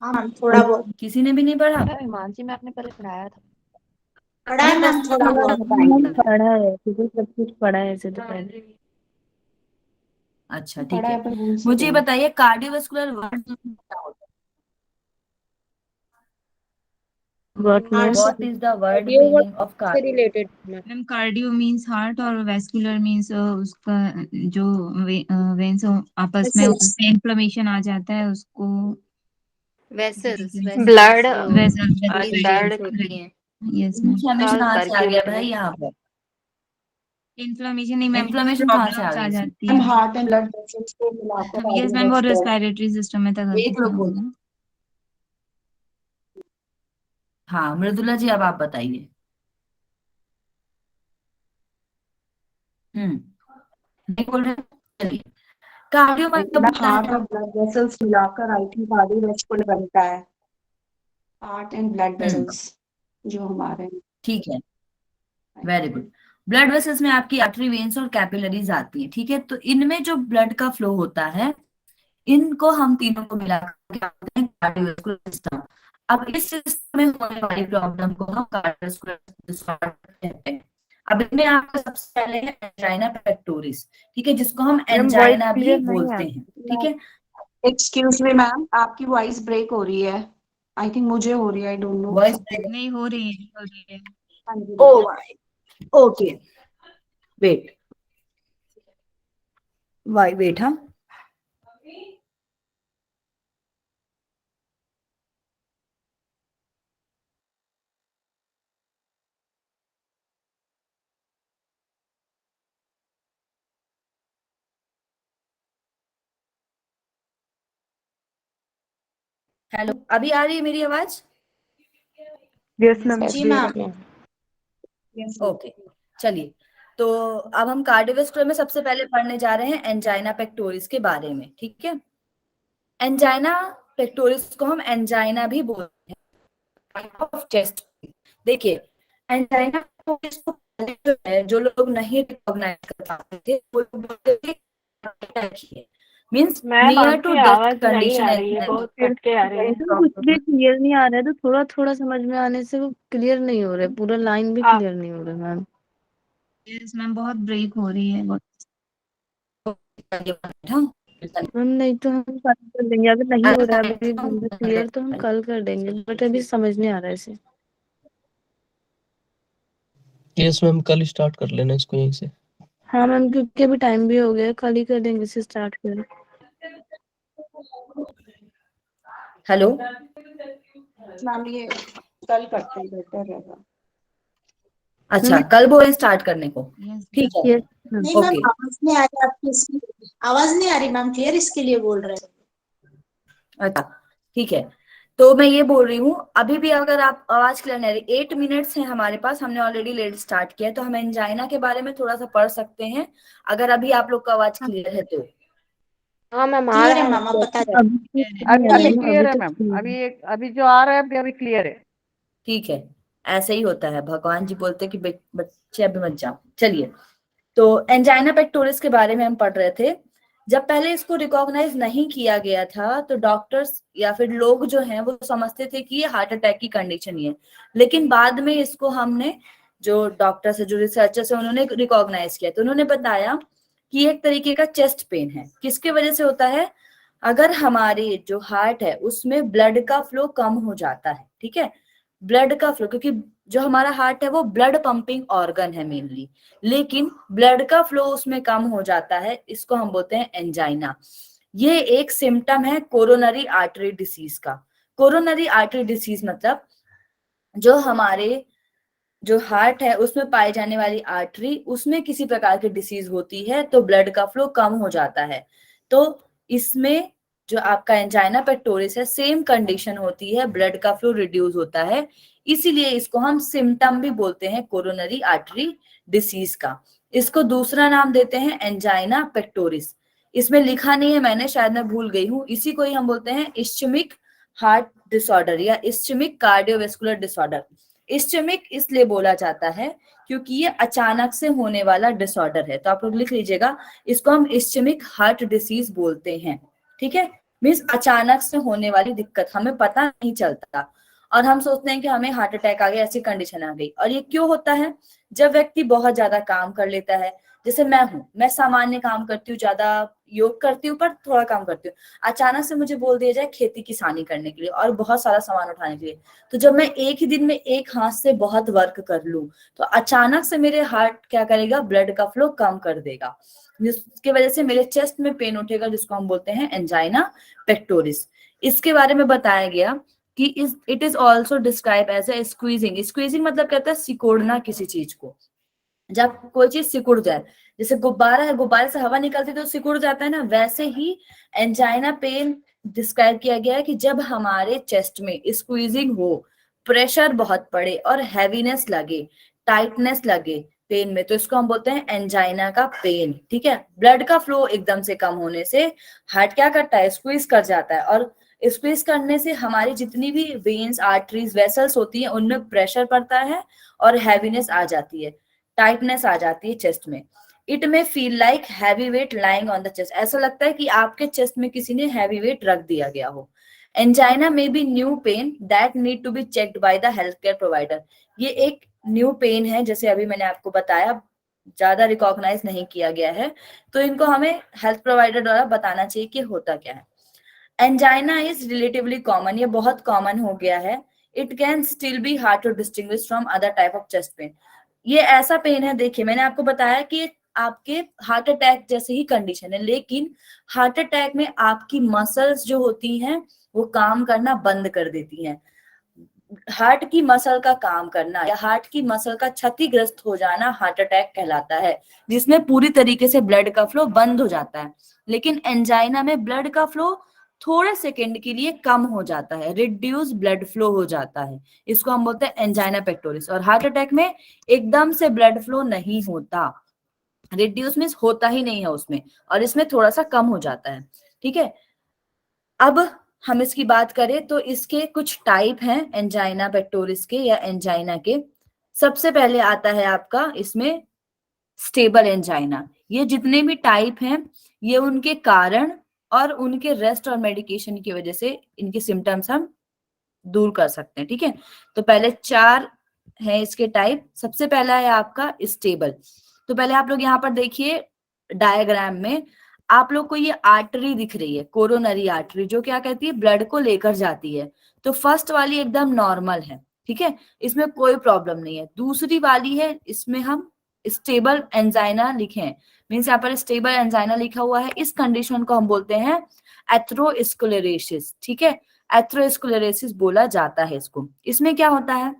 हाँ मैम, थोड़ा बहुत किसी ने भी नहीं पढ़ा? हिमांशी मैम ने पहले पढ़ाया था। पढ़ा है मैम, थोड़ा बहुत। पढ़ा है, क्योंकि सब कुछ पढ़ा है ऐसे तो पहले। अच्छा ठीक है, मुझे ये बताइए cardiovascular word what ma'am? What is the word meaning of से cardio? Related ma'am. Ma'am cardio means heart और वेस्कुलर मीन्स उसका जो वेन्स आपस में Vessels. उसमें इन्फ्लेमेशन आ जाता है उसको वेसल्स, ब्लड वेसल ब्लड होती हैं। Yes ma'am. इन्फ्लेमेशन कहाँ से आ गया circulate भाई में। यहाँ पर? इन्फ्लेमेशन नहीं मैम, इन्फ्लेमेशन कहाँ से आ प्रॉब्लम्स आ गई इसमें? जाती है। हार्ट एंड ब्लड वेसल्स को मिलाकर यस मैम, वो रेस्पिरेटरी सिस्टम में था एक लोग बोल, गलती। हाँ मृदुला जी, अब आप बताइए। नहीं बोल रहे? चलिए, कार्डियो मतलब होता हार्ट है, और ब्लड वेसल्स मिलाकर आई थिंक कार्डियोवेस्कुलर बनता है। हार्ट एंड ब्लड वेसल्स जो हमारे, ठीक है, वेरी गुड। ब्लड वेसल्स में आपकी आर्टरी, वेन्स और कैपिलरीज आती है, ठीक है। तो इनमें जो ब्लड का फ्लो होता है, इनको हम तीनों को मिलाकर क्या बोलते हैं? Cardiovascular system. अब इस सिस्टम में होने वाली प्रॉब्लम को हम कार्डियोवेस्कुलर डिसऑर्डर कहते हैं। अब इसमें आपका सबसे पहले है एंजाइना पेक्टोरिस, ठीक है, जिसको हम मैम वॉइस एंजाइना भी क्लियर नहीं बोलते है। हैं, ठीक है। एक्सक्यूज मी मैम, आपकी वॉइस ब्रेक हो रही है। आई थिंक मुझे हो रही है, आई डोंट नो। वॉइस, नहीं हो रही है, हो रही है। हाँ जी। Oh my, okay, wait, why wait, हाँ। हेलो, अभी आ रही है मेरी आवाज? Yes ma'am. जी मैम। ओके, चलिए, तो अब हम कार्डियोवेस्कुलर में सबसे पहले पढ़ने जा रहे हैं एंजाइना पेक्टोरिस के बारे में, ठीक है। एंजाइना पेक्टोरिस को हम एंजाइना भी बोलते हैं, ऑफ चेस्ट। देखिए, एंजाइना पेक्टोरिस को पहले जो है, जो लोग नहीं रिकॉग्नाइज कर पाते थे, वो लोग बोलते थे मींस मैम नियर टू आपकी डेथ आवाज नहीं आ रही है, कंडीशन। बहुत कट के आ रही है। कुछ भी क्लियर नहीं आ रहा है, तो थोड़ा थोड़ा समझ में आने से वो क्लियर नहीं हो रहा है, पूरा लाइन भी क्लियर नहीं हो रहा है मैम। यस मैम, बहुत ब्रेक हो रही है बहुत। मैम नहीं तो हम कल कर देंगे, अगर नहीं हो रहा है अभी क्लियर तो हम कल कर देंगे, बट अभी समझ नहीं आ रहा है इसे। यस मैम, कल स्टार्ट कर लेना इसको यहीं से। हाँ मैम, क्योंकि अभी टाइम भी हो गया, कल ही कर देंगे इसे स्टार्ट कर। हेलो मैम, ये कल करते हैं, बेटर रहेगा। अच्छा, कल बोले स्टार्ट करने को, यस ठीक है, यस मैम। नहीं मैम, ओके। आवाज नहीं आ रही आपकी, आवाज नहीं आ रही मैम, क्लियर, इसके लिए बोल रहे हैं। अच्छा ठीक है, तो मैं ये बोल रही हूँ, अभी भी अगर आप आवाज क्लियर नहीं रही, 8 मिनट्स है हमारे पास, हमने ऑलरेडी लेट स्टार्ट किया है, तो हम एंजाइना के बारे में थोड़ा सा पढ़ सकते हैं, अगर अभी आप लोग का आवाज क्लियर है तो। हाँ मैम आ क्लियर रहा है है। मैम, आप बता दीजिए। अभी क्लियर है मैम, अभी जो आ रहा है अभी क्लियर है। ठीक है, ऐसे ही होता है, भगवान जी बोलते कि बच्चे अभी मत जाओ। चलिए, तो एंजाइना पेक्टोरिस के बारे में हम पढ़ रहे थे। जब पहले इसको रिकॉग्नाइज नहीं किया गया था तो डॉक्टर्स या फिर लोग जो हैं वो समझते थे कि ये हार्ट अटैक की कंडीशन ही है, लेकिन बाद में इसको हमने, जो डॉक्टर्स है, जो रिसर्चर्स है, उन्होंने रिकॉग्नाइज किया, तो उन्होंने बताया कि एक तरीके का चेस्ट पेन है। किसके वजह से होता है? अगर हमारे जो हार्ट है उसमें ब्लड का फ्लो कम हो जाता है, ठीक है, ब्लड का फ्लो, क्योंकि जो हमारा हार्ट है वो ब्लड पंपिंग ऑर्गन है मेनली, लेकिन ब्लड का फ्लो उसमें कम हो जाता है, इसको हम बोलते हैं एंजाइना। ये एक सिम्टम है कोरोनरी आर्टरी डिसीज का। कोरोनरी आर्टरी डिसीज मतलब जो हमारे जो हार्ट है उसमें पाई जाने वाली आर्टरी, उसमें किसी प्रकार की डिसीज होती है तो ब्लड का फ्लो कम हो जाता है। तो इसमें जो आपका एंजाइना पेक्टोरिस है, सेम कंडीशन होती है, ब्लड का फ्लो रिड्यूस होता है, इसीलिए इसको हम सिम्टम भी बोलते हैं कोरोनरी आर्टरी डिसीज का। इसको दूसरा नाम देते हैं एंजाइना पेक्टोरिस। इसमें लिखा नहीं है मैंने, शायद मैं भूल गई हूँ, इसी को ही हम बोलते हैं इस्चेमिक हार्ट डिसऑर्डर या इस्चेमिक कार्डियोवेस्कुलर डिसऑर्डर। इस्चेमिक इसलिए बोला जाता है क्योंकि ये अचानक से होने वाला डिसऑर्डर है, तो आप लोग लिख लीजिएगा, इसको हम इस्चेमिक हार्ट डिसीज बोलते हैं, ठीक है। मीन्स अचानक से होने वाली दिक्कत, हमें पता नहीं चलता और हम सोचते हैं कि हमें हार्ट अटैक आ गया, ऐसी कंडीशन आ गई। और ये क्यों होता है? जब व्यक्ति बहुत ज्यादा काम कर लेता है, जैसे मैं हूँ, मैं सामान्य काम करती हूँ, ज्यादा योग करती हूँ पर थोड़ा काम करती हूँ, अचानक से मुझे बोल दिया जाए खेती किसानी करने के लिए और बहुत सारा सामान उठाने के लिए, तो जब मैं एक ही दिन में एक हाथ से बहुत वर्क कर लूं तो अचानक से मेरे हार्ट क्या करेगा? ब्लड का फ्लो कम कर देगा, जिसकी वजह से मेरे चेस्ट में पेन उठेगा, जिसको हम बोलते हैं एंजाइना पेक्टोरिस। इसके बारे में बताया गया कि it is also describe as a squeezing. Squeezing मतलब कहता है सिकोड़ना किसी चीज को, जब कोई चीज सिकुड़ जाए, जैसे गुब्बारा है, गुब्बारे से हवा निकलती तो सिकुड़ जाता है ना, वैसे ही एंजाइना पेन डिस्क्राइब किया गया है कि जब हमारे चेस्ट में स्क्वीजिंग हो, प्रेशर बहुत पड़े और हैवीनेस लगे, टाइटनेस लगे पेन में, तो इसको हम बोलते हैं एंजाइना का पेन, ठीक है। ब्लड का फ्लो एकदम से कम होने से हार्ट क्या करता है? स्क्वीज कर जाता है, और स्क्वीज करने से हमारी जितनी भी वेन्स, आर्टरीज, वेसल्स होती हैं उनमें प्रेशर पड़ता है और हैवीनेस आ जाती है, टाइटनेस आ जाती है चेस्ट में। इट में feel like heavy weight lying on the chest, ऐसा लगता है कि आपके चेस्ट में किसी ने हैवी वेट रख दिया गया हो। एंजाइना में be new pain that need to be checked by the health care provider. ये एक न्यू पेन है, जैसे अभी मैंने आपको बताया, ज्यादा रिकॉग्नाइज नहीं किया गया है, तो इनको हमें हेल्थ प्रोवाइडर द्वारा बताना चाहिए कि होता क्या है। एंजाइना इज रिलेटिवली कॉमन, ये बहुत कॉमन हो गया है। It can still be hard to distinguish from other type of chest pain. ये ऐसा पेन है, देखिए मैंने आपको बताया कि आपके हार्ट अटैक जैसे ही कंडीशन है, लेकिन हार्ट अटैक में आपकी मसल्स जो होती हैं वो काम करना बंद कर देती हैं। हार्ट की मसल का काम करना या हार्ट की मसल का क्षतिग्रस्त हो जाना हार्ट अटैक कहलाता है, जिसमें पूरी तरीके से ब्लड का फ्लो बंद हो जाता है। लेकिन एंजाइना में ब्लड का फ्लो थोड़े सेकंड के लिए कम हो जाता है, रिड्यूस ब्लड फ्लो हो जाता है, इसको हम बोलते हैं एंजाइना पेक्टोरिस। और हार्ट अटैक में एकदम से ब्लड फ्लो नहीं होता, रिड्यूस मींस होता ही नहीं है उसमें, और इसमें थोड़ा सा कम हो जाता है, ठीक है। अब हम इसकी बात करें तो इसके कुछ टाइप हैं एंजाइना पेक्टोरिस के या एंजाइना के। सबसे पहले आता है आपका इसमें स्टेबल एंजाइना। ये जितने भी टाइप हैं ये उनके कारण और उनके रेस्ट और मेडिकेशन की वजह से इनके सिम्टम्स हम दूर कर सकते हैं, ठीक है। तो पहले 4 है इसके टाइप। सबसे पहला है आपका स्टेबल। तो पहले आप लोग यहाँ पर देखिए डायग्राम में आप लोग को ये आर्टरी दिख रही है, कोरोनरी आर्टरी, जो क्या कहती है? ब्लड को लेकर जाती है। तो फर्स्ट वाली एकदम नॉर्मल है, ठीक है, इसमें कोई प्रॉब्लम नहीं है। दूसरी वाली है, इसमें हम स्टेबल एंजाइना लिखे हैं, मीन्स यहाँ पर स्टेबल एंजाइना लिखा हुआ है, इस कंडीशन को हम बोलते हैं एथेरोस्क्लेरोसिस, ठीक है, एथेरोस्क्लेरोसिस बोला जाता है इसको। इसमें क्या होता है?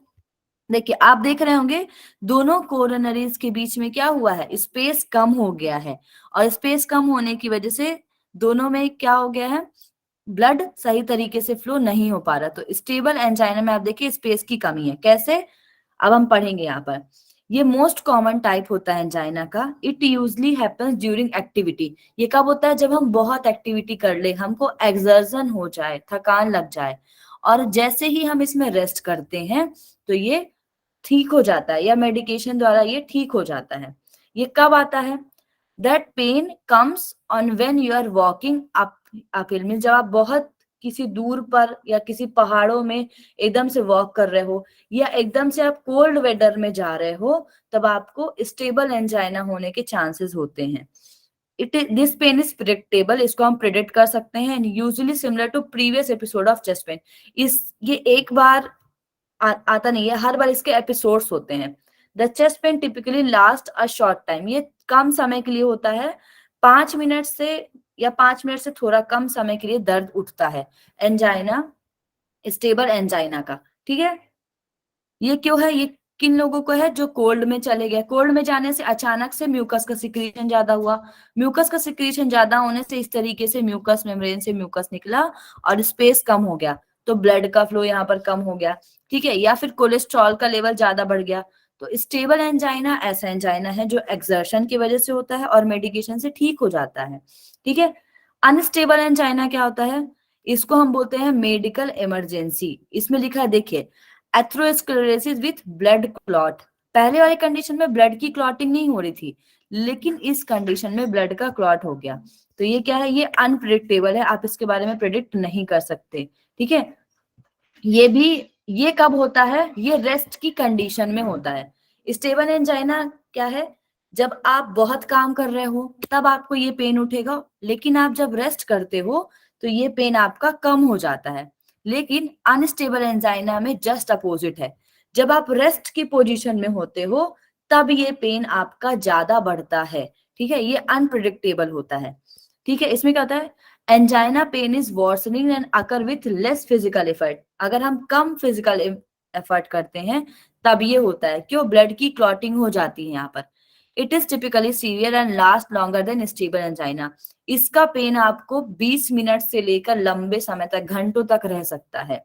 देखिए आप देख रहे होंगे दोनों कोरोनरीज के बीच में क्या हुआ है? स्पेस कम हो गया है, और स्पेस कम होने की वजह से दोनों में क्या हो गया है? ब्लड सही तरीके से फ्लो नहीं हो पा रहा। तो स्टेबल एंजाइना में आप देखिए स्पेस की कमी है। कैसे? अब हम पढ़ेंगे यहाँ पर। ये मोस्ट कॉमन टाइप होता है एंजाइना का। It usually happens during activity. ये कब होता है? जब हम बहुत एक्टिविटी कर ले, हमको एक्सर्जन हो जाए, थकान लग जाए, और जैसे ही हम इसमें रेस्ट करते हैं तो ये ठीक हो जाता है, या मेडिकेशन द्वारा ये ठीक हो जाता है। ये कब आता है? That pain comes on when you are walking uphill, mean जब आप बहुत किसी दूर पर या किसी पहाड़ों में एकदम से वॉक कर रहे हो, या एकदम से आप कोल्ड वेदर में जा रहे हो, तब आपको स्टेबल एंजाइना होने के चांसेस होते हैं। दिस पेन इज प्रिडिक्टेबल, इसको हम प्रिडिक्ट कर सकते हैं, and usually similar to previous episode of chest pain. ये एक बार आता नहीं है, हर बार इसके एपिसोड्स होते हैं। The chest pain typically last a short time, ये कम समय के लिए होता है, 5 मिनट से या 5 मिनट से थोड़ा कम समय के लिए दर्द उठता है एंजाइना, स्टेबल एंजाइना का। ठीक है, ये क्यों है? ये किन लोगों को है? जो कोल्ड में चले गए। कोल्ड में जाने से अचानक से म्यूकस का सिक्रीशन ज्यादा हुआ, म्यूकस का सिक्रीशन ज्यादा होने से इस तरीके से म्यूकस मेम्ब्रेन से म्यूकस निकला और स्पेस कम हो गया, तो ब्लड का फ्लो यहाँ पर कम हो गया। ठीक है, या फिर कोलेस्ट्रॉल का लेवल ज्यादा बढ़ गया। तो स्टेबल एंजाइना ऐसा एंजाइना है जो एक्सर्शन की वजह से होता है और मेडिकेशन से ठीक हो जाता है। ठीक है, अनस्टेबल एंजाइना क्या होता है? इसको हम बोलते हैं मेडिकल इमरजेंसी। इसमें लिखा है, देखिए, एथेरोस्क्लेरोसिस विथ ब्लड क्लॉट। पहले वाली कंडीशन में ब्लड की क्लॉटिंग नहीं हो रही थी, लेकिन इस कंडीशन में ब्लड का क्लॉट हो गया। तो ये क्या है? ये अनप्रिडिक्टेबल है, आप इसके बारे में प्रिडिक्ट नहीं कर सकते। ठीक है, ये कब होता है? ये रेस्ट की कंडीशन में होता है। स्टेबल एंजाइना क्या है? जब आप बहुत काम कर रहे हो तब आपको ये पेन उठेगा, लेकिन आप जब रेस्ट करते हो तो ये पेन आपका कम हो जाता है। लेकिन अनस्टेबल एंजाइना में जस्ट अपोजिट है, जब आप रेस्ट की पोजीशन में होते हो तब ये पेन आपका ज्यादा बढ़ता है। ठीक है, ये अनप्रिडिक्टेबल होता है। ठीक है, इसमें क्या होता है? Angina pain is worsening and occur with less physical effort. अगर हम कम फिजिकल एफर्ट करते हैं तब ये होता है। क्यों? ब्लड की क्लॉटिंग हो जाती है यहाँ पर। It is typically severe and last longer than stable angina. इसका पेन आपको 20 मिनट से लेकर लंबे समय तक, घंटों तक रह सकता है।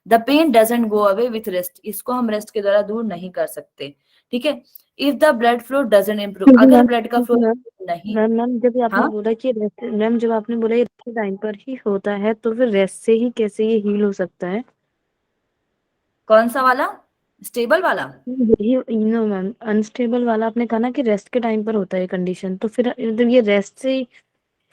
The pain doesn't go away with rest, इसको हम रेस्ट के द्वारा दूर नहीं कर सकते। ठीक है, if the blood flow doesn't improve, अगर ब्लड का फ्लो नहीं। मैम जब आपने हाँ, बोला कि रेस्ट, मैम जब आपने बोला ये रेस्ट के टाइम पर ही होता है, तो फिर रेस्ट से ही कैसे ये हील हो सकता है? कौन सा वाला? स्टेबल वाला? यही नो मैम, अनस्टेबल वाला आपने कहा ना कि रेस्ट के टाइम पर होता है कंडीशन, तो फिर जब ये रेस्ट से ही,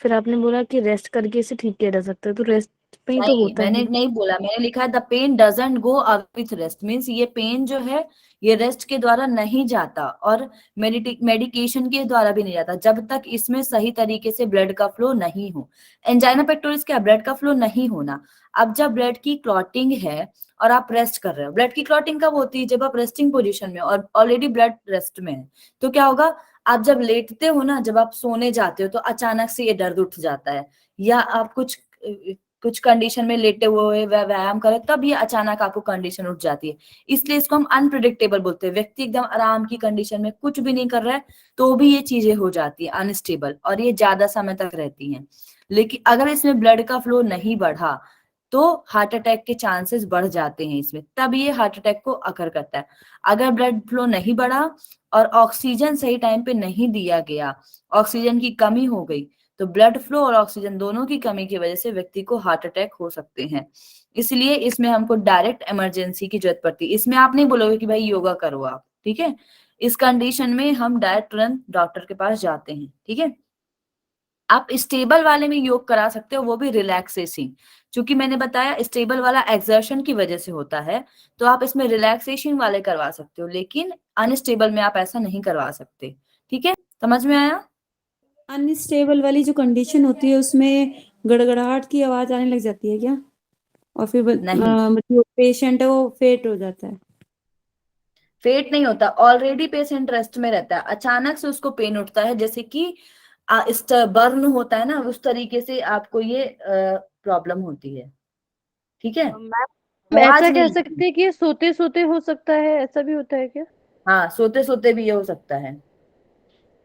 फिर आपने बोला कि रेस्ट करके इसे ठीक किया जा सकता है, तो रेस्ट पे ही तो नहीं, होता मैंने है। नहीं बोला, मैंने लिखा है the pain doesn't go away with rest, means ये पेन जो है ये रेस्ट के द्वारा नहीं जाता और मेडिकेशन के द्वारा भी नहीं जाता, जब तक इसमें सही तरीके से ब्लड का फ्लो नहीं हो। एंजाइना पेक्टोरिस क्या? ब्लड का फ्लो नहीं होना। अब जब ब्लड की क्लॉटिंग है और आप रेस्ट कर रहे हो, ब्लड की क्लॉटिंग कब होती है? जब आप रेस्टिंग पोजीशन में और ऑलरेडी ब्लड रेस्ट में है, तो क्या होगा? आप जब लेटते हो ना, जब आप सोने जाते हो, तो अचानक से ये दर्द उठ जाता है, या आप कुछ कंडीशन में लेटे हुए व्यायाम करें तब ये अचानक आपको कंडीशन उठ जाती है। इसलिए इसको हम अनप्रिडिक्टेबल बोलते हैं। व्यक्ति एकदम आराम की कंडीशन में कुछ भी नहीं कर रहा है तो भी ये चीजें हो जाती है अनस्टेबल, और ये ज्यादा समय तक रहती हैं। लेकिन अगर इसमें ब्लड का फ्लो नहीं बढ़ा तो हार्ट अटैक के चांसेस बढ़ जाते हैं इसमें, तब ये हार्ट अटैक को अकर करता है। अगर ब्लड फ्लो नहीं बढ़ा और ऑक्सीजन सही टाइम पे नहीं दिया गया, ऑक्सीजन की कमी हो गई, तो ब्लड फ्लो और ऑक्सीजन दोनों की कमी की वजह से व्यक्ति को हार्ट अटैक हो सकते हैं। इसलिए इसमें हमको डायरेक्ट इमरजेंसी की जरूरत पड़ती है। इसमें आप नहीं बोलोगे कि भाई योगा करो आप, ठीक है? इस कंडीशन में हम डायरेक्ट तुरंत डॉक्टर के पास जाते हैं। ठीक है, आप स्टेबल वाले में योग करा सकते हो, वो भी रिलैक्सेशन। क्योंकि मैंने बताया स्टेबल वाला एक्सर्शन की वजह से होता है, तो आप इसमें रिलैक्सेशन वाले करवा सकते हो, लेकिन अनस्टेबल में आप ऐसा नहीं करवा सकते। ठीक है, समझ में आया? अनस्टेबल वाली जो कंडीशन होती है उसमें गड़गड़ाहट की आवाज आने लग जाती है क्या? और फिर नहीं, जो पेशेंट है वो फेट हो जाता है? फेट नहीं होता, ऑलरेडी पेशेंट रेस्ट में रहता है, अचानक से उसको पेन उठता है, जैसे कि बर्न होता है ना, उस तरीके से आपको ये प्रॉब्लम होती है। ठीक है, मैम आवाज ऐसा कह नहीं। सकते हैं कि ये सोते सोते हो सकता है, ऐसा भी होता है क्या? हाँ, सोते सोते भी ये हो सकता है।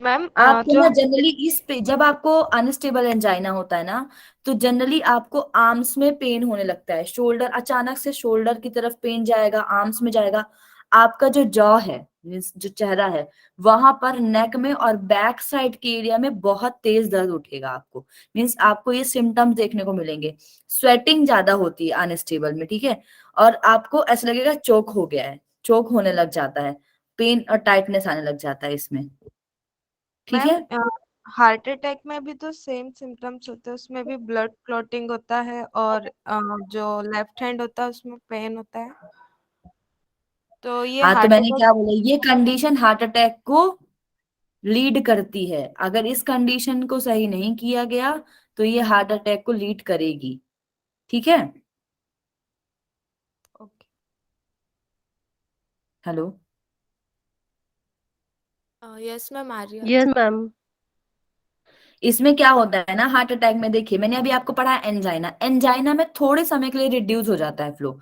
मैम आपको जो ना जनरली इस पे जब आपको अनस्टेबल एंजाइना होता है ना, तो जनरली आपको आर्म्स में पेन होने लगता है, शोल्डर अचानक से शोल्डर की तरफ पेन जाएगा, आर्म्स में जाएगा, आपका जो जॉ है मीन्स जो चेहरा है वहां पर नेक में और बैक साइड के एरिया में बहुत तेज दर्द उठेगा आपको, मीन्स आपको ये सिम्टम्स देखने को मिलेंगे। स्वेटिंग ज्यादा होती है अनस्टेबल में, ठीक है, और आपको ऐसा लगेगा चोक हो गया है, चोक होने लग जाता है, पेन और टाइटनेस आने लग जाता है इसमें, ठीक मैम है। हार्ट अटैक में भी तो सेम सिम्टम्स होते हैं, उसमें भी ब्लड क्लॉटिंग होता है और जो लेफ्ट हैंड होता है उसमें पेन होता है, तो ये हाँ तो हार्ट मैंने अटैक। क्या बोला, ये कंडीशन हार्ट अटैक को लीड करती है, अगर इस कंडीशन को सही नहीं किया गया तो ये हार्ट अटैक को लीड करेगी, ठीक है। ओके। हेलो। यस मैम आ रही है। Yes ma'am. इसमें क्या होता है ना हार्ट अटैक में, देखिए मैंने अभी आपको पढ़ा एंजाइना, एंजाइना में थोड़े समय के लिए रिड्यूस हो जाता है फ्लो,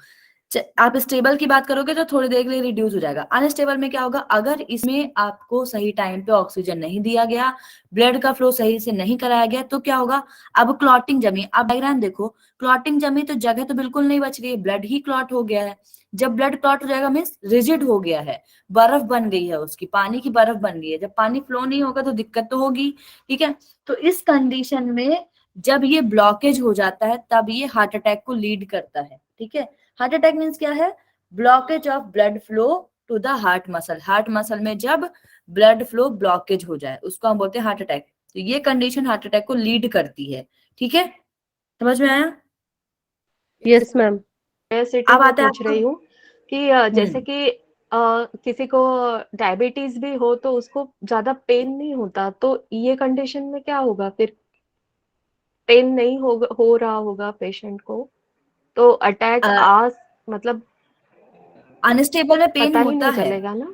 आप स्टेबल की बात करोगे तो थोड़ी देर के लिए रिड्यूस हो जाएगा। अनस्टेबल में क्या होगा, अगर इसमें आपको सही टाइम पे ऑक्सीजन नहीं दिया गया, ब्लड का फ्लो सही से नहीं कराया गया, तो क्या होगा, अब क्लॉटिंग जमी, आप डायग्राम देखो, क्लॉटिंग जमी तो जगह तो बिल्कुल नहीं बच रही है, ब्लड ही क्लॉट हो गया है। जब ब्लड क्लॉट हो जाएगा मीन्स रिजिड हो गया है, बर्फ बन गई है, उसकी पानी की बर्फ बन गई है, जब पानी फ्लो नहीं होगा तो दिक्कत तो होगी, ठीक है। तो इस कंडीशन में जब ये ब्लॉकेज हो जाता है तब ये हार्ट अटैक को लीड करता है, ठीक है। हार्ट अटैक मीन्स क्या है, blockage of blood flow to the heart muscle में जब ब्लड फ्लो ब्लॉकेज हो जाए उसको हम बोलते हैं हार्ट अटैक। तो ये कंडीशन हार्ट अटैक को लीड करती है, ठीक है, समझ में आया। Yes ma'am. क्यूरियोसिटी अब में आता है पूछ आपका रही हूँ कि जैसे कि किसी को डायबिटीज भी हो तो उसको ज्यादा पेन नहीं होता, तो ये कंडीशन में क्या होगा फिर? पेन नहीं हो रहा होगा पेशेंट को, तो अटैक मतलब अनस्टेबल में पेन पता ही होता नहीं है, चलेगा ना?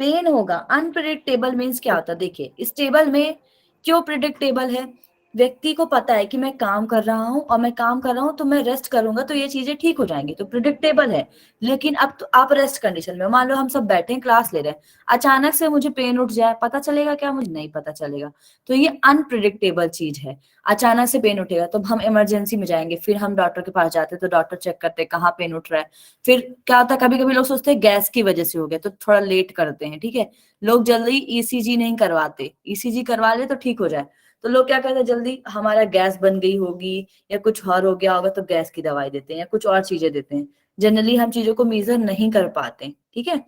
पेन होगा। अनप्रिडिक्टेबल मीन्स क्या होता है, देखिए स्टेबल में क्यों प्रिडिक्टेबल है, व्यक्ति को पता है कि मैं काम कर रहा हूं और मैं काम कर रहा हूं तो मैं रेस्ट करूंगा तो ये चीजें ठीक हो जाएंगी, तो प्रिडिक्टेबल है। लेकिन अब तो आप रेस्ट कंडीशन में, मान लो हम सब बैठे हैं क्लास ले रहे हैं, अचानक से मुझे पेन उठ जाए, पता चलेगा क्या, मुझे नहीं पता चलेगा, तो ये अनप्रिडिक्टेबल चीज है। अचानक से पेन उठेगा तो हम इमरजेंसी में जाएंगे, फिर हम डॉक्टर के पास जाते हैं तो डॉक्टर चेक करते हैं कहाँ पेन उठ रहा है, फिर क्या होता है कभी कभी लोग सोचते हैं गैस की वजह से हो गया तो थोड़ा लेट करते हैं, ठीक है, लोग जल्दी ईसीजी नहीं करवाते, ईसीजी करवा ले तो ठीक हो जाए, तो लोग क्या कहते हैं जल्दी हमारा गैस बन गई होगी या कुछ और हो गया होगा तो गैस की दवाई देते हैं या कुछ और चीजें देते हैं, जनरली हम चीजों को मेजर नहीं कर पाते, ठीक है।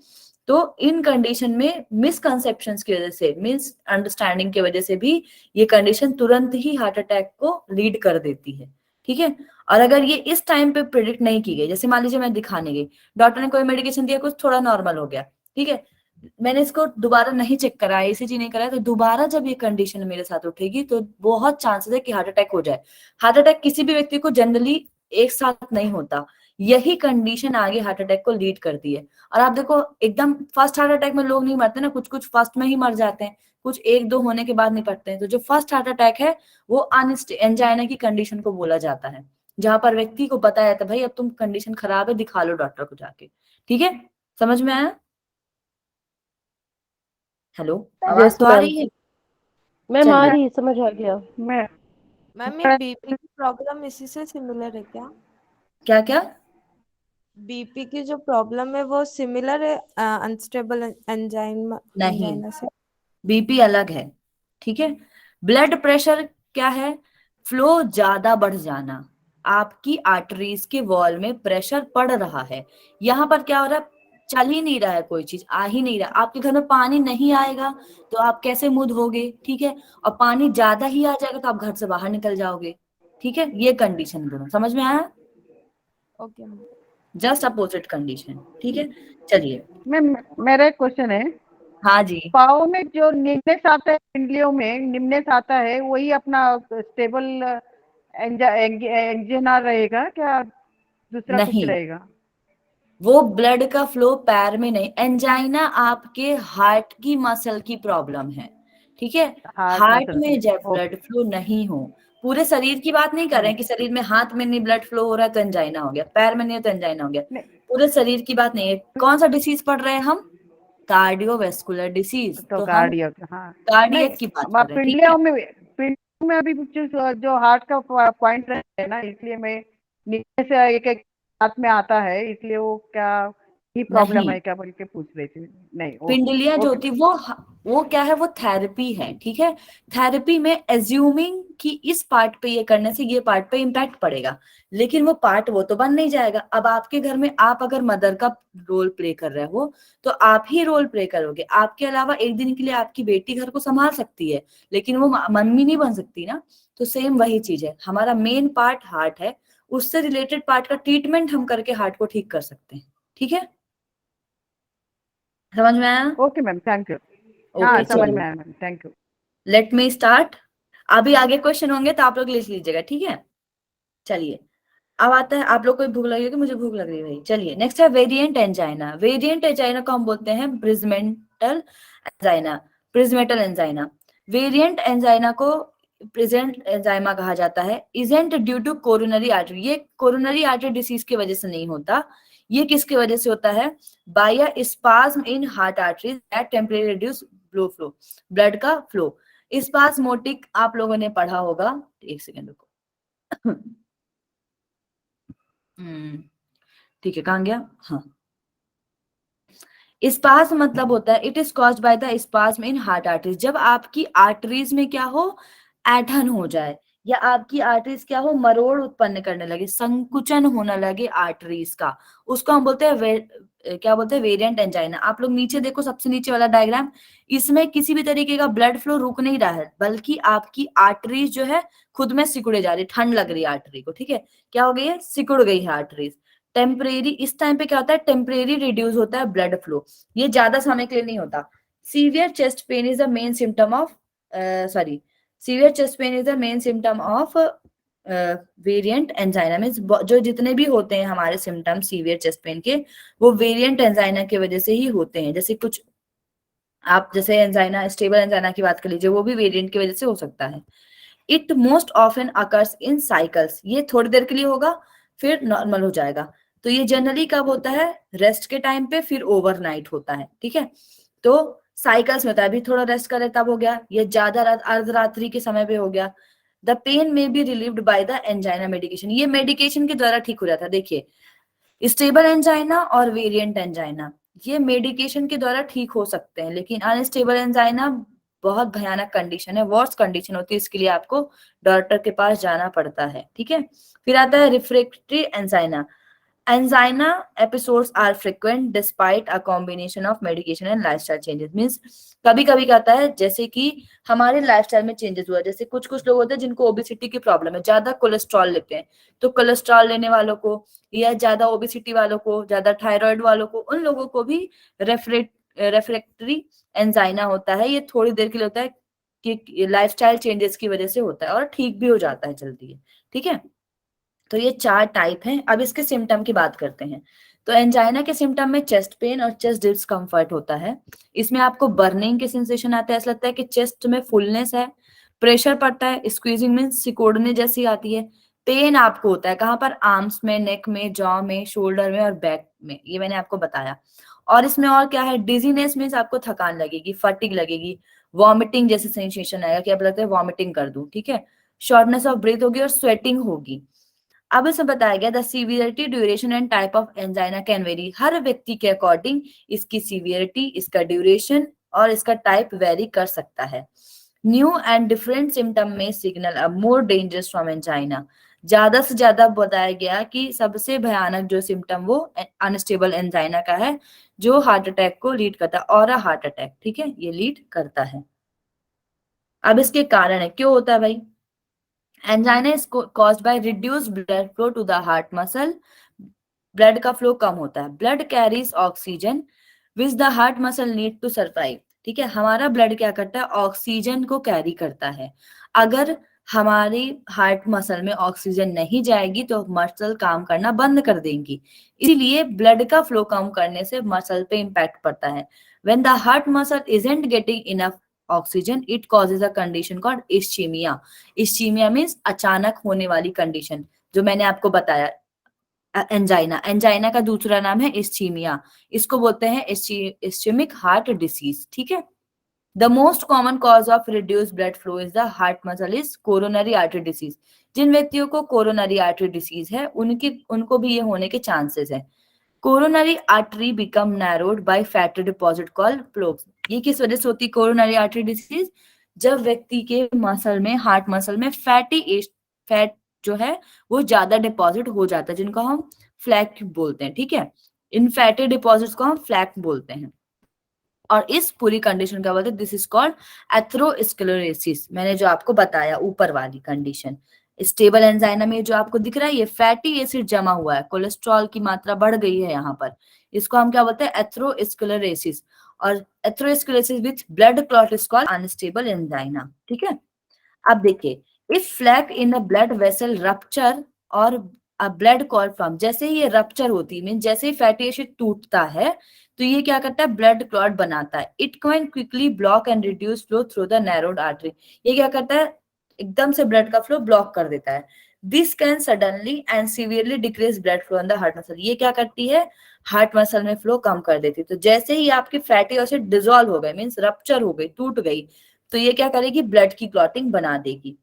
तो इन कंडीशन में मिसकंसेप्शंस की वजह से, मिस अंडरस्टैंडिंग की वजह से भी ये कंडीशन तुरंत ही हार्ट अटैक को लीड कर देती है, ठीक है। और अगर ये इस टाइम पे प्रिडिक्ट नहीं की गई, जैसे मान लीजिए मैं दिखाने गई, डॉक्टर ने कोई मेडिकेशन दिया, कुछ थोड़ा नॉर्मल हो गया, ठीक है, मैंने इसको दोबारा नहीं चेक कराया, ईसीजी नहीं कराया, तो दोबारा जब ये कंडीशन मेरे साथ उठेगी तो बहुत चांसेस है कि हार्ट अटैक हो जाए। हार्ट अटैक किसी भी व्यक्ति को जनरली एक साथ नहीं होता, यही कंडीशन आगे हार्ट अटैक को लीड करती है। और आप देखो एकदम फर्स्ट हार्ट अटैक में लोग नहीं मरते ना, कुछ कुछ फर्स्ट में ही मर जाते हैं, कुछ एक दो होने के बाद नहीं पड़ते हैं, तो जो फर्स्ट हार्ट अटैक है वो एंजाइना की कंडीशन को बोला जाता है, जहां पर व्यक्ति को पता है तो भाई अब तुम कंडीशन खराब है, दिखा लो डॉक्टर को जाके, ठीक है, समझ में आया। हेलो, आवाज यस तो आ मैम। रही है। मैम आ चलिए, रही, समझ आ गया। मैम ये बीपी की प्रॉब्लम इसी से सिमिलर है क्या? क्या क्या, बीपी की जो प्रॉब्लम है वो सिमिलर है अनस्टेबल नहीं, एंजाइना से? बीपी अलग है, ठीक है। ब्लड प्रेशर क्या है, फ्लो ज्यादा बढ़ जाना, आपकी आर्टरीज के वॉल में प्रेशर पड़ रहा है, यहाँ पर क्या हो रहा है, चल ही नहीं रहा है, कोई चीज आ ही नहीं रहा, आपके घर में पानी नहीं आएगा तो आप कैसे मुंह धोगे, ठीक है, और पानी ज्यादा ही आ जाएगा तो आप घर से बाहर निकल जाओगे, ठीक है, ये कंडीशन दोनों समझ में आया, okay ma'am. Just opposite condition, ठीक है। चलिए, मैम मेरा एक क्वेश्चन है, हाँ जी, पाँव में जो निम्नेस आता है, पिंडलियों में निम्नेस आता है, वही अपना स्टेबल एंजिना रहेगा क्या, दूसरा कुछ नहीं, रहेगा? वो ब्लड का फ्लो पैर में नहीं, एंजाइना आपके हार्ट की मसल की प्रॉब्लम है, ठीक है, हार्ट हार्ट मसल में की, जब ब्लड ओके। फ्लो नहीं हो, पूरे शरीर की बात नहीं कर रहे हैं कि शरीर में हाथ में नहीं ब्लड फ्लो हो रहा है तो एंजाइना हो गया, पैर में नहीं है तो एंजाइना हो गया, नहीं, पूरे शरीर की बात नहीं है। कौन सा डिसीज पढ़ रहे हैं हम, कार्डियोवेस्कुलर डिसीज, तो तो हम कार्डियक, हाँ नहीं, कार्डियक की बात कर रहे हैं, ठीक है। पिंडलियों में अभी जो हार्ट का पॉइंट है ना, इसलिए मैं नीचे से एक एक हाथ में आता है, इसलिए वो क्या ही प्रॉब्लम नहीं, है क्या बोल के पूछ रही थी। नहीं, पिंडलियां जो होती वो क्या है, वो थेरेपी है, ठीक है। थेरेपी में एज्यूमिंग कि इस पार्ट पे ये करने से ये पार्ट पे इम्पैक्ट पड़ेगा, लेकिन वो पार्ट वो तो बन नहीं जाएगा। अब आपके घर में आप अगर मदर का रोल प्ले कर रहे हो तो आप ही रोल प्ले करोगे, आपके अलावा एक दिन के लिए आपकी बेटी घर को संभाल सकती है, लेकिन वो मम्मी नहीं बन सकती ना। तो सेम वही चीज है, हमारा मेन पार्ट हार्ट है, उससे रिलेटेड पार्ट का ट्रीटमेंट हम करके हार्ट को ठीक कर सकते हैं, ठीक है। समझ में आया? Okay ma'am, thank you. हाँ, ओके, समझ में चलिए, आया ma'am, thank you. Let me start. अभी आगे क्वेश्चन होंगे तो आप लोग लिख लीजिएगा, ठीक है। चलिए, अब आता है, आप लोग को भूख लगी होगी, मुझे भूख लग रही है भाई। चलिए, नेक्स्ट है वेरिएंट एंजाइना। वेरिएंट एंजाइना को हम बोलते हैं Prinzmetal angina, Prinzmetal angina. Variant angina को प्रेजेंट एंजाइमा कहा जाता है। Isn't due to coronary artery, ये कोरोनरी आर्टरी डिसीज की वजह से नहीं होता, ये किसकी वजह से होता है? By a spasm in heart arteries that temporary reduce blood flow, blood का फ्लो। स्पाज्मोटिक आप लोगों ने पढ़ा होगा, एक सेकेंड रुको। ठीक है, कहाँ गया? हाँ, स्पाज्म मतलब होता है it is caused by the spasm in heart arteries. जब आपकी आर्टरीज में क्या हो, ऐंठन हो जाए, या आपकी आर्टरीज क्या हो, मरोड़ उत्पन्न करने लगे, संकुचन होने लगे आर्टरीज का, उसको हम बोलते हैं क्या बोलते हैं? Variant angina. आप लोग नीचे देखो, सबसे नीचे वाला डायग्राम, इसमें किसी भी तरीके का ब्लड फ्लो रुक नहीं रहा है, बल्कि आपकी आर्टरीज जो है खुद में सिकुड़े जा रही, ठंड लग रही है आर्टरी को, ठीक है। क्या हो गई है? सिकुड़ गई है आर्टरीज। टेम्परेरी, इस टाइम पे क्या होता है? टेम्परेरी रिड्यूस होता है ब्लड फ्लो, ये ज्यादा समय के लिए नहीं होता। Severe chest pain is the main symptom of sorry severe chest pain is the main symptom of variant angina. Means जो जितने भी होते हैं हमारे सिम्टम सीवियर चेस्ट पेन के, वो वेरिएंट एंजाइना की वजह से ही होते हैं। जैसे कुछ आप जैसे एंजाइना, स्टेबल एंजाइना की बात कर लीजिए, वो भी वेरिएंट की वजह से हो सकता है। It most often occurs in cycles, ये थोड़ी देर के लिए होगा फिर नॉर्मल हो जाएगा। तो ये जनरली कब होता है? रेस्ट के टाइम पे, फिर ओवरनाइट होता है, ठीक है। तो साइकिल्स में होता है, अभी थोड़ा रेस्ट करे तब हो गया, ये ज्यादा अर्धरात्रि के समय पे हो गया। द पेन में B relieved by the angina medication, ये मेडिकेशन के द्वारा ठीक हो जाता है। देखिए, स्टेबल एंजाइना और वेरिएंट एंजाइना ये मेडिकेशन के द्वारा ठीक हो सकते हैं, लेकिन अनस्टेबल एंजाइना बहुत भयानक कंडीशन है, वर्स्ट कंडीशन होती है, इसके लिए आपको डॉक्टर के पास जाना पड़ता है, ठीक है। फिर आता है refractory angina. Angina episodes are frequent despite a combination of medication and lifestyle changes. Means कभी कभी क्या होता है, जैसे कि हमारे लाइफस्टाइल में चेंजेस हुआ, जैसे कुछ कुछ लोग होते हैं जिनको ओबेसिटी की प्रॉब्लम है, ज्यादा कोलेस्ट्रॉल लेते हैं, तो कोलेस्ट्रॉल लेने वालों को या ज्यादा ओबेसिटी वालों को, ज्यादा थायराइड वालों को, उन लोगों को भी रेफ्रैक्टरी एंजाइना होता है। ये थोड़ी देर के लिए होता है कि लाइफस्टाइल चेंजेस की वजह से होता है, और ठीक भी हो जाता है जल्दी, ठीक है। तो ये 4 टाइप हैं। अब इसके सिम्टम की बात करते हैं। तो एंजाइना के सिम्टम में चेस्ट पेन और चेस्ट डिस्कम्फर्ट होता है। इसमें आपको बर्निंग के सेंसेशन आता है, ऐसा लगता है कि चेस्ट में फुलनेस है, प्रेशर पड़ता है, स्क्वीजिंग मींस सिकोड़ने जैसी आती है। पेन आपको होता है कहाँ पर? आर्म्स में, नेक में, जॉ में, शोल्डर में और बैक में, ये मैंने आपको बताया। और इसमें और क्या है? डिजीनेस मीन्स आपको थकान लगेगी, फटीग लगेगी, वॉमिटिंग जैसे सेंसेशन आएगा कि आप लगता है वॉमिटिंग कर दूं, ठीक है। शॉर्टनेस ऑफ ब्रेथ होगी और स्वेटिंग होगी। अब इसमें बताया गया the severity, duration and type of angina can vary, हर व्यक्ति के अकॉर्डिंग इसकी सीवियरिटी, इसका ड्यूरेशन और इसका टाइप वेरी कर सकता है। न्यू एंड डिफरेंट सिम्टम में signal a more dangerous from angina. ज्यादा से ज्यादा बताया गया कि सबसे भयानक जो सिम्टम वो अनस्टेबल एंजाइना का है, जो हार्ट अटैक को लीड करता है, और हार्ट अटैक, ठीक है, ये लीड करता है। अब इसके कारण है, क्यों होता है भाई? Angina is caused by reduced blood flow to the heart muscle, blood का फ्लो कम होता है। Blood carries oxygen which the heart muscle need to survive, ठीक है। हमारा ब्लड क्या करता है? ऑक्सीजन को कैरी करता है। अगर हमारी हार्ट मसल में ऑक्सीजन नहीं जाएगी तो मसल काम करना बंद कर देंगी, इसीलिए ब्लड का फ्लो कम करने से मसल पे इम्पैक्ट पड़ता है। When the heart muscle isn't getting enough oxygen it causes a condition called ischaemia. Ischaemia means अचानक होने वाली कंडीशन, जो मैंने आपको बताया, एंजाइना, एंजाइना का दूसरा नाम है इस्चीमिया, इसको बोलते हैं इस्चेमिक हार्ट डिसीज, ठीक है। The most common cause of reduce blood flow is the heart muscle is coronary artery disease. जिन व्यक्तियों को कोरोनरी आर्टरी डिसीज है उनको भी ये होने के चांसेस है। Coronary artery become narrowed by fatty deposit called plaques. ये किस वजह से होती है कोरोनरी आर्टरी डिसीज? जब व्यक्ति के मसल में, हार्ट मसल में फैट जो है वो ज्यादा डिपॉजिट हो जाता है, जिनको हम फ्लैक बोलते हैं, ठीक है। इन फैटी डिपॉजिट्स को हम फ्लैक बोलते हैं। और इस पूरी कंडीशन क्या बोलते हैं? This is called atherosclerosis. मैंने जो आपको बताया ऊपर वाली कंडीशन, स्टेबल एंजाइना में जो आपको दिख रहा है ये फैटी एसिड जमा हुआ है, कोलेस्ट्रॉल की मात्रा बढ़ गई है यहाँ पर, इसको हम क्या बोलते हैं? एथेरोस्क्लेरोसिस। और atherosclerosis with blood clot is called unstable angina, ठीक है। अब देखिए, if plaque in a blood vessel rupture और अ ब्लड क्लॉट फॉर्म, जैसे ही ये रप्चर होती है, मीन जैसे ही फैटी एसिड टूटता है तो ये क्या करता है? ब्लड क्लॉट बनाता है। It can quickly block and reduce flow through the narrowed artery. ये क्या करता है? एकदम से ब्लड का फ्लो ब्लॉक कर देता है। This can suddenly and severely decrease blood flow in the heart muscle. ये क्या करती है? हार्ट मसल में फ्लो कम कर देती है। तो जैसे ही आपकी फैटी एसिड डिसॉल्व हो गए, मीन्स रप्चर हो गई, टूट गई, तो ये क्या करेगी? ब्लड की क्लॉटिंग बना देगी।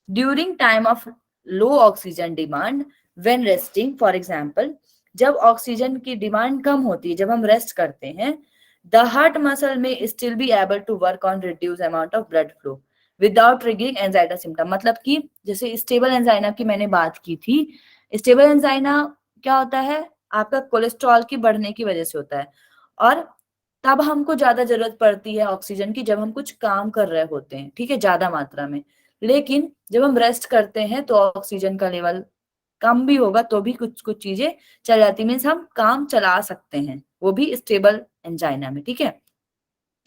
During time of low oxygen demand when resting, for example, जब ऑक्सीजन की डिमांड कम होती है, जब हम रेस्ट करते हैं, the heart muscle may still be able to work on reduce amount of blood flow without triggering angina symptom. मतलब कि जैसे स्टेबल एंजाइना की मैंने बात की थी, स्टेबल एंजाइना क्या होता है? आपका कोलेस्ट्रॉल की बढ़ने की वजह से होता है, और तब हमको ज्यादा जरूरत पड़ती है ऑक्सीजन की जब हम कुछ काम कर रहे होते हैं, ठीक है, ज्यादा मात्रा में। लेकिन जब हम रेस्ट करते हैं तो ऑक्सीजन का लेवल कम भी होगा तो भी कुछ कुछ चीजें चल जाती, मीन्स हम काम चला सकते हैं, वो भी स्टेबल एंजाइना में, ठीक है।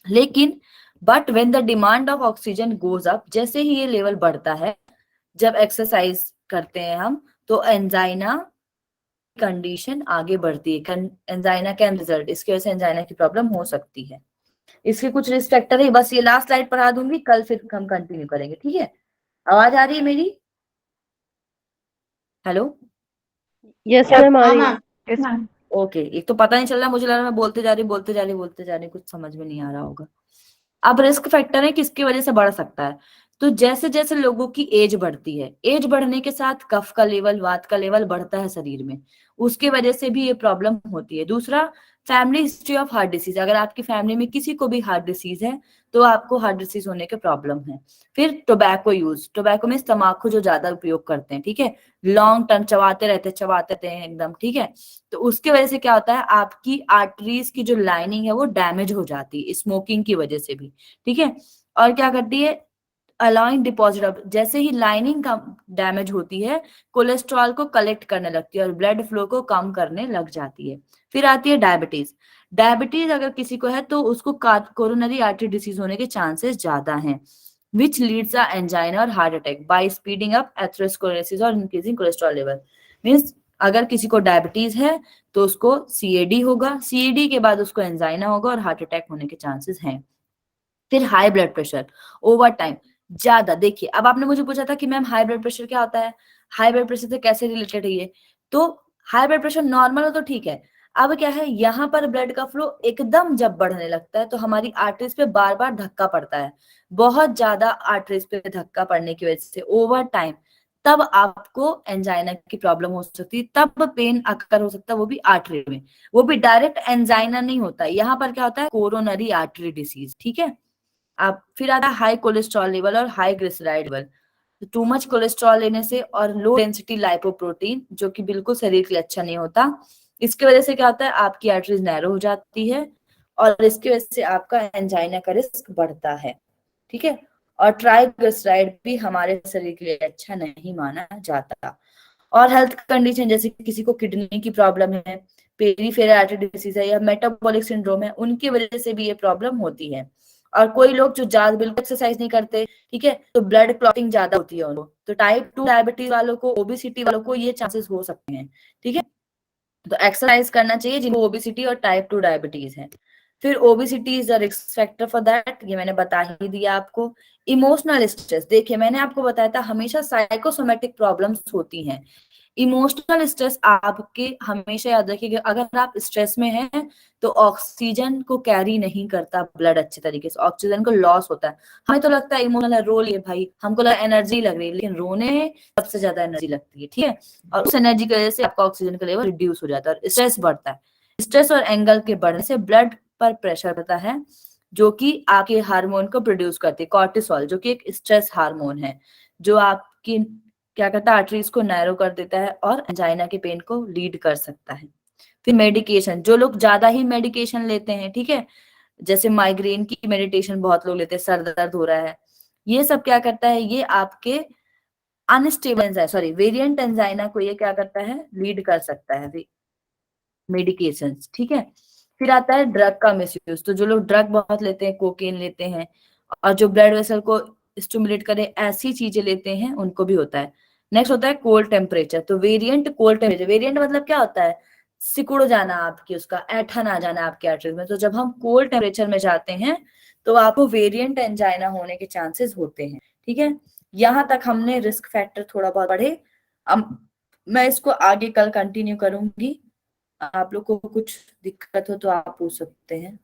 लेकिन but when the demand of oxygen goes up, जैसे ही ये लेवल बढ़ता है, जब एक्सरसाइज करते हैं हम, तो एंजाइना कंडीशन आगे बढ़ती है। एंजाइना कैन रिजल्ट, इसकी वजह से एंजाइना की प्रॉब्लम हो सकती है। इसके कुछ रिस्क फैक्टर है, बस ये लास्ट स्लाइड पढ़ा दूंगी, कल फिर हम कंटिन्यू करेंगे, ठीक है। आवाज आ रही है मेरी? हेलो? यस मैम, आ रही है। ओके, एक तो पता नहीं चल रहा, मुझे लग रहा मैं बोलते जा रही, कुछ समझ में नहीं आ रहा होगा। अब रिस्क फैक्टर है किसकी वजह से बढ़ सकता है? तो जैसे जैसे लोगों की एज बढ़ती है, एज बढ़ने के साथ कफ का लेवल, वात का लेवल बढ़ता है शरीर में, उसके वजह से भी ये प्रॉब्लम होती है। दूसरा, family history of heart disease, अगर आपकी फैमिली में किसी को भी हार्ट डिसीज है तो आपको हार्ट डिसीज होने के प्रॉब्लम है। फिर टोबैको यूज, टोबैको में तम्बाकू जो ज्यादा उपयोग करते हैं, ठीक है, लॉन्ग टर्म चबाते रहते हैं एकदम, ठीक है, तो उसके वजह से क्या होता है? आपकी आर्टरीज की जो लाइनिंग है वो डैमेज हो जाती है स्मोकिंग की वजह से भी, ठीक है। और क्या करती है? अलाउइंग डिपॉजिट ऑफ, जैसे ही लाइनिंग का डैमेज होती है, कोलेस्ट्रॉल को कलेक्ट करने लगती है और ब्लड फ्लो को कम करने लग जाती है। फिर आती है डायबिटीज। डायबिटीज अगर किसी को है तो उसको कोरोनरी आर्टरी डिसीज होने के चांसेस ज्यादा हैं, विच लीड्स अ एंजाइना और heart attack by speeding up atherosclerosis और इंक्रीजिंग कोलेस्ट्रॉल लेवल। मींस अगर किसी को डायबिटीज है तो उसको सीएडी होगा, सीएडी के बाद उसको एंजाइना होगा और हार्ट अटैक होने के चांसेस हैं। फिर high blood pressure over time ज्यादा। देखिए, अब आपने मुझे पूछा था कि मैम हाई ब्लड प्रेशर क्या होता है, हाई ब्लड प्रेशर से कैसे रिलेटेड है ये? तो हाई ब्लड प्रेशर नॉर्मल हो तो ठीक है, अब क्या है, यहाँ पर ब्लड का फ्लो एकदम जब बढ़ने लगता है तो हमारी आर्टरीज पे बार बार धक्का पड़ता है, बहुत ज्यादा आर्टरीज पे धक्का पड़ने की वजह से ओवर टाइम, तब आपको एंजाइना की प्रॉब्लम हो सकती है, तब पेन अक्कर हो सकता है, वो भी आर्टरी में, वो भी डायरेक्ट एंजाइना नहीं होता है, यहाँ पर क्या होता है? कोरोनरी आर्टरी डिसीज, ठीक है। आप फिर आता है हाई कोलेस्ट्रॉल लेवल और high glyceride level. Too much cholesterol लेने से और लो डेंसिटी लाइपोप्रोटीन, जो कि बिल्कुल शरीर के लिए अच्छा नहीं होता, इसकी वजह से क्या होता है? आपकी आर्टरीज नैरो हो जाती है और इसकी वजह से आपका एंजाइना का रिस्क बढ़ता है, ठीक है। और ट्राइग्लिसराइड भी हमारे शरीर के लिए अच्छा नहीं माना जाता। और हेल्थ कंडीशन, जैसे किसी को किडनी की प्रॉब्लम है, पेरिफेरल आर्टरी डिसीज है या मेटाबॉलिक सिंड्रोम है, उनकी वजह से भी ये प्रॉब्लम होती है। और कोई लोग जो ज्यादा बिल्कुल एक्सरसाइज नहीं करते, ठीक है, तो ब्लड क्लॉटिंग ज्यादा होती है उनको, तो टाइप 2 डायबिटीज वालों को, ओबेसिटी वालों को ये चांसेस हो सकते हैं, ठीक है। तो एक्सरसाइज करना चाहिए जिनको ओबेसिटी और टाइप 2 डायबिटीज है। फिर obesity is a risk factor for that, ये मैंने बता ही दिया आपको। इमोशनल स्ट्रेस, देखिए मैंने आपको बताया था हमेशा साइकोसोमेटिक प्रॉब्लम्स होती हैं। इमोशनल स्ट्रेस आपके हमेशा याद रखिए, अगर आप स्ट्रेस में हैं तो ऑक्सीजन को कैरी नहीं करता ब्लड अच्छे तरीके से, ऑक्सीजन को लॉस होता है। हमें तो लगता है इमोशनल है, रो लिए भाई, हमको लगा एनर्जी लग रही है, लेकिन रोने में सबसे ज्यादा एनर्जी लगती है, ठीक है। और उस एनर्जी की वजह से आपका ऑक्सीजन का लेवल रिड्यूस हो जाता है और स्ट्रेस बढ़ता है। स्ट्रेस और एंगर के बढ़ने से ब्लड पर प्रेशर बढ़ता है, जो कि आपके हार्मोन को प्रोड्यूस करती है, कॉर्टिसोल, जो कि एक स्ट्रेस हार्मोन है, जो आपकी क्या करता है, आर्टरीज को नैरो कर देता है और एंजाइना के पेन को लीड कर सकता है। फिर मेडिकेशन, जो लोग ज्यादा ही मेडिकेशन लेते हैं, ठीक है, जैसे माइग्रेन की मेडिटेशन बहुत लोग लेते हैं, सर दर्द हो रहा है, ये सब क्या करता है, ये आपके अनस्टेबल सॉरी वेरिएंट एंजाइना को ये क्या करता है, लीड कर सकता है मेडिकेशंस, ठीक है। फिर आता है ड्रग का मिसयूज, तो जो लोग ड्रग बहुत लेते हैं, कोकेन लेते हैं, और जो ब्लड वेसल को स्टिमुलेट करे ऐसी चीजें लेते हैं, उनको भी होता है। नेक्स्ट होता है कोल्ड टेम्परेचर, तो वेरिएंट कोल्ड टेम्परेचर, वेरिएंट मतलब क्या होता है, सिकुड़ जाना आपकी, उसका ऐठन आ जाना आपके आर्टरीज में। तो जब हम कोल्ड टेम्परेचर में जाते हैं तो आपको वेरिएंट एंजाइना होने के चांसेस होते हैं, ठीक है। यहाँ तक हमने रिस्क फैक्टर थोड़ा बहुत पढ़े। अब मैं इसको आगे कल कंटिन्यू करूंगी, आप लोग को कुछ दिक्कत हो तो आप पूछ सकते हैं।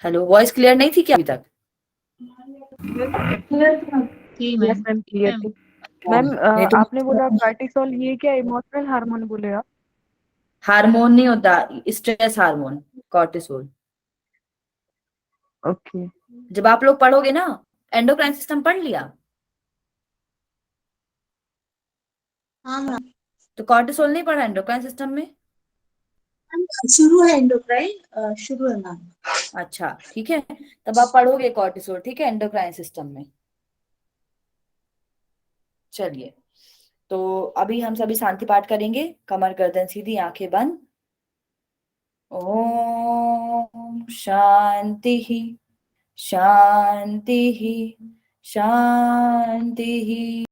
हेलो, वॉइस क्लियर नहीं थी क्या अभी तक? यस मैम, क्लियर थी मैम। नहीं तो आपने बोला कार्टिसोल, ये क्या इमोशनल हार्मोन बोले आप? हार्मोन नहीं होता, स्ट्रेस हार्मोन कॉर्टिसोल। ओके। जब आप लोग पढ़ोगे ना, एंडोक्राइन सिस्टम पढ़ लिया, हाँ तो कॉर्टिसोल नहीं पढ़ा एंडोक्राइन सिस्टम में? शुरू है एंडोक्राइन, शुरू है मैम। अच्छा ठीक है, तब आप पढ़ोगे कॉर्टिसोल, ठीक है, एंडोक्राइन सिस्टम में। चलिए, तो अभी हम सभी शांति पाठ करेंगे, कमर गर्दन सीधी, आंखें बंद। ओम शांति शांति शांति।